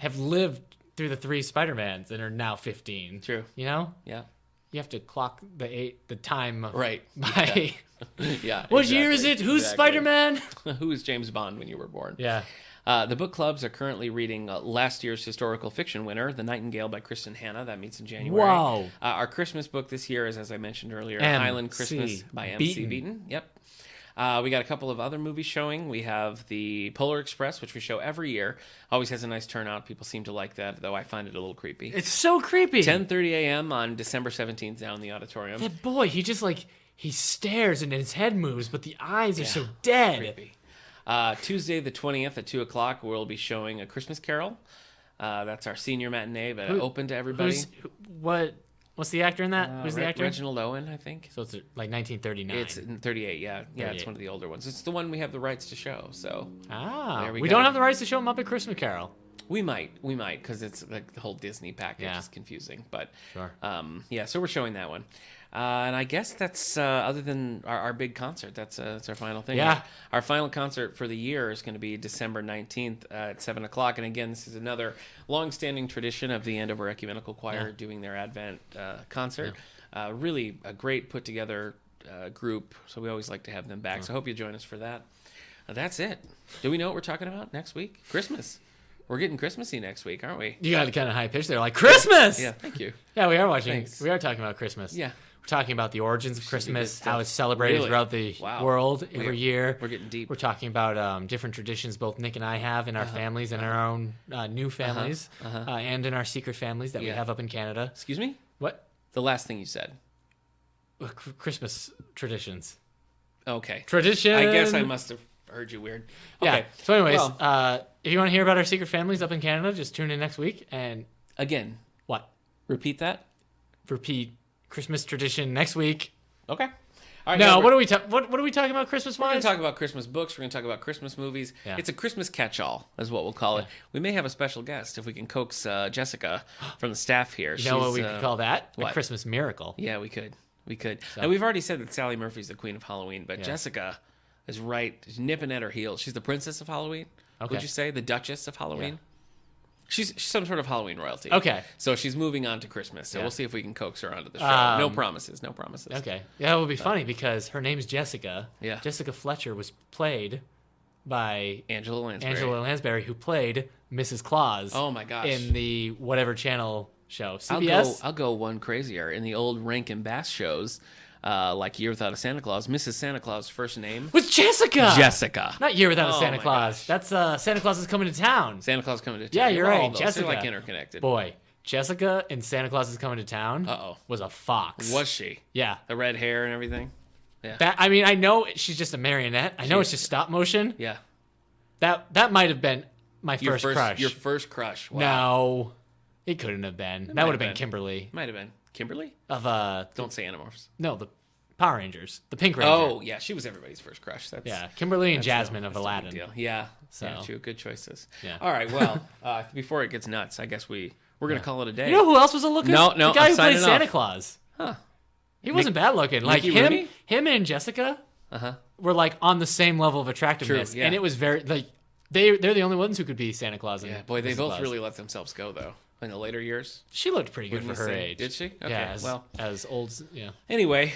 have lived through the 3 Spider-Mans and are now 15. True. Yeah. You have to clock the time right by yeah. What year is it? Who's Spider-Man? Who is James Bond when you were born? Yeah. The book clubs are currently reading last year's historical fiction winner, The Nightingale by Kristen Hanna. That meets in January. Wow. Our Christmas book this year is, as I mentioned earlier, Highland Christmas by M.C. Beaton. Yep. We got a couple of other movies showing. We have the Polar Express, which we show every year. Always has a nice turnout. People seem to like that, though I find it a little creepy. It's so creepy. 10:30 a.m. on December 17th down in the auditorium. That boy, he just he stares and his head moves, but the eyes are so dead. Creepy. Tuesday the 20th at 2 o'clock, we'll be showing A Christmas Carol. That's our senior matinee, but open to everybody. What's the actor in that? Who's the actor? Reginald Owen, I think. So it's like 1939. It's in 38, yeah. 38. Yeah, it's one of the older ones. It's the one we have the rights to show, so. There we don't have the rights to show Muppet Christmas Carol. We might, because it's like the whole Disney package is confusing. But, sure. So we're showing that one. And I guess that's, other than our big concert, that's our final thing. Yeah. Our final concert for the year is going to be December 19th at 7 o'clock. And again, this is another long-standing tradition of the Andover Ecumenical Choir doing their Advent concert. Yeah. Really a great put-together group, so we always like to have them back. So I hope you join us for that. That's it. Do we know what we're talking about next week? Christmas. We're getting Christmassy next week, aren't we? You got a kind of high pitch there, like Christmas. Yeah, thank you. Yeah, we are watching. Thanks. We are talking about Christmas. Yeah. We're talking about the origins of Christmas, how it's celebrated throughout the world every year. We're getting deep. We're talking about different traditions both Nick and I have in our families and our own new families and in our secret families that we have up in Canada. Excuse me? What? The last thing you said. Christmas traditions. Okay. Tradition. I guess I must have heard you weird. Okay. Yeah. So anyways, if you want to hear about our secret families up in Canada, just tune in next week. And again. What? Repeat that. Repeat Christmas tradition next week. Okay. All right, No, what are we talking about Christmas We're going wise? to talk about Christmas books. We're going to talk about Christmas movies. Yeah. It's a Christmas catch-all, is what we'll call it. We may have a special guest if we can coax Jessica from the staff here. You know what we could call that? what? A Christmas miracle. Yeah, we could. So. And we've already said that Sally Murphy's the queen of Halloween, but Jessica is right, she's nipping at her heels. She's the princess of Halloween. Okay. Would you say the Duchess of Halloween? Yeah. She's some sort of Halloween royalty. Okay. So she's moving on to Christmas. So we'll see if we can coax her onto the show. No promises. Okay. Yeah, it would be funny because her name's Jessica. Yeah. Jessica Fletcher was played by Angela Lansbury, who played Mrs. Claus. Oh my gosh. In the whatever channel show. CBS? I'll go one crazier. In the old Rankin Bass shows, like Year Without a Santa Claus, Mrs. Santa Claus' first name was Jessica. Jessica. Not Year Without a Santa my Claus. gosh. That's Santa Claus is Coming to Town. Santa Claus Coming to Town. Yeah, you're right. Jessica. Jessica. They're like interconnected. Boy, Jessica in Santa Claus is Coming to Town was a fox. Was she? Yeah. The red hair and everything? Yeah. I know she's just a marionette. I know it's just stop motion. Yeah. That might have been my first crush. Your first crush. Wow. No, it couldn't have been. That would have been Kimberly. Might have been. Kimberly? Of Don't say Animorphs. No, the Power Rangers. The Pink Ranger. Oh, yeah. She was everybody's first crush. Kimberly and Jasmine of Aladdin. Yeah. So. Yeah, true. Good choices. Yeah. All right. Well, before it gets nuts, I guess we're going to call it a day. You know who else was a looker? No. The guy I'm who played signing Santa off. Claus. Huh. He wasn't bad looking. Like Rooney? him and Jessica Uh-huh. were like on the same level of attractiveness. True, yeah. And it was very like they're the only ones who could be Santa Claus. Yeah, boy, they Mrs. both Claus. really let themselves go, though, in the later years. She looked pretty good Wouldn't for her you say? age. Did she? Okay, Yeah, well. as old. Yeah. Anyway,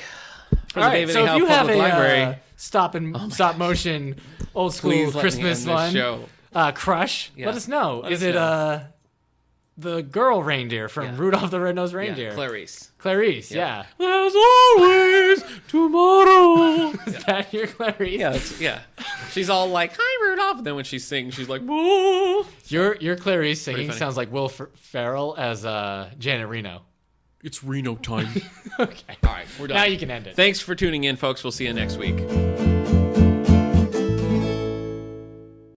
from All the right, David so A. Howe if you have Public Library, a stop motion old school please let Christmas me end this one show. crush, Yeah. let us know. Let Is us it know. The girl reindeer from Rudolph the Red-Nosed Reindeer? Yeah, Clarice. Clarice, yeah. There's always tomorrow. Is that your Clarice? Yeah. She's all like, "Hi, Rudolph," and then when she sings, she's like, "Whoa." Your Clarice singing funny. sounds like Will Ferrell as Janet Reno. It's Reno time. Okay. All right, we're done. Now you can end it. Thanks for tuning in, folks. We'll see you next week.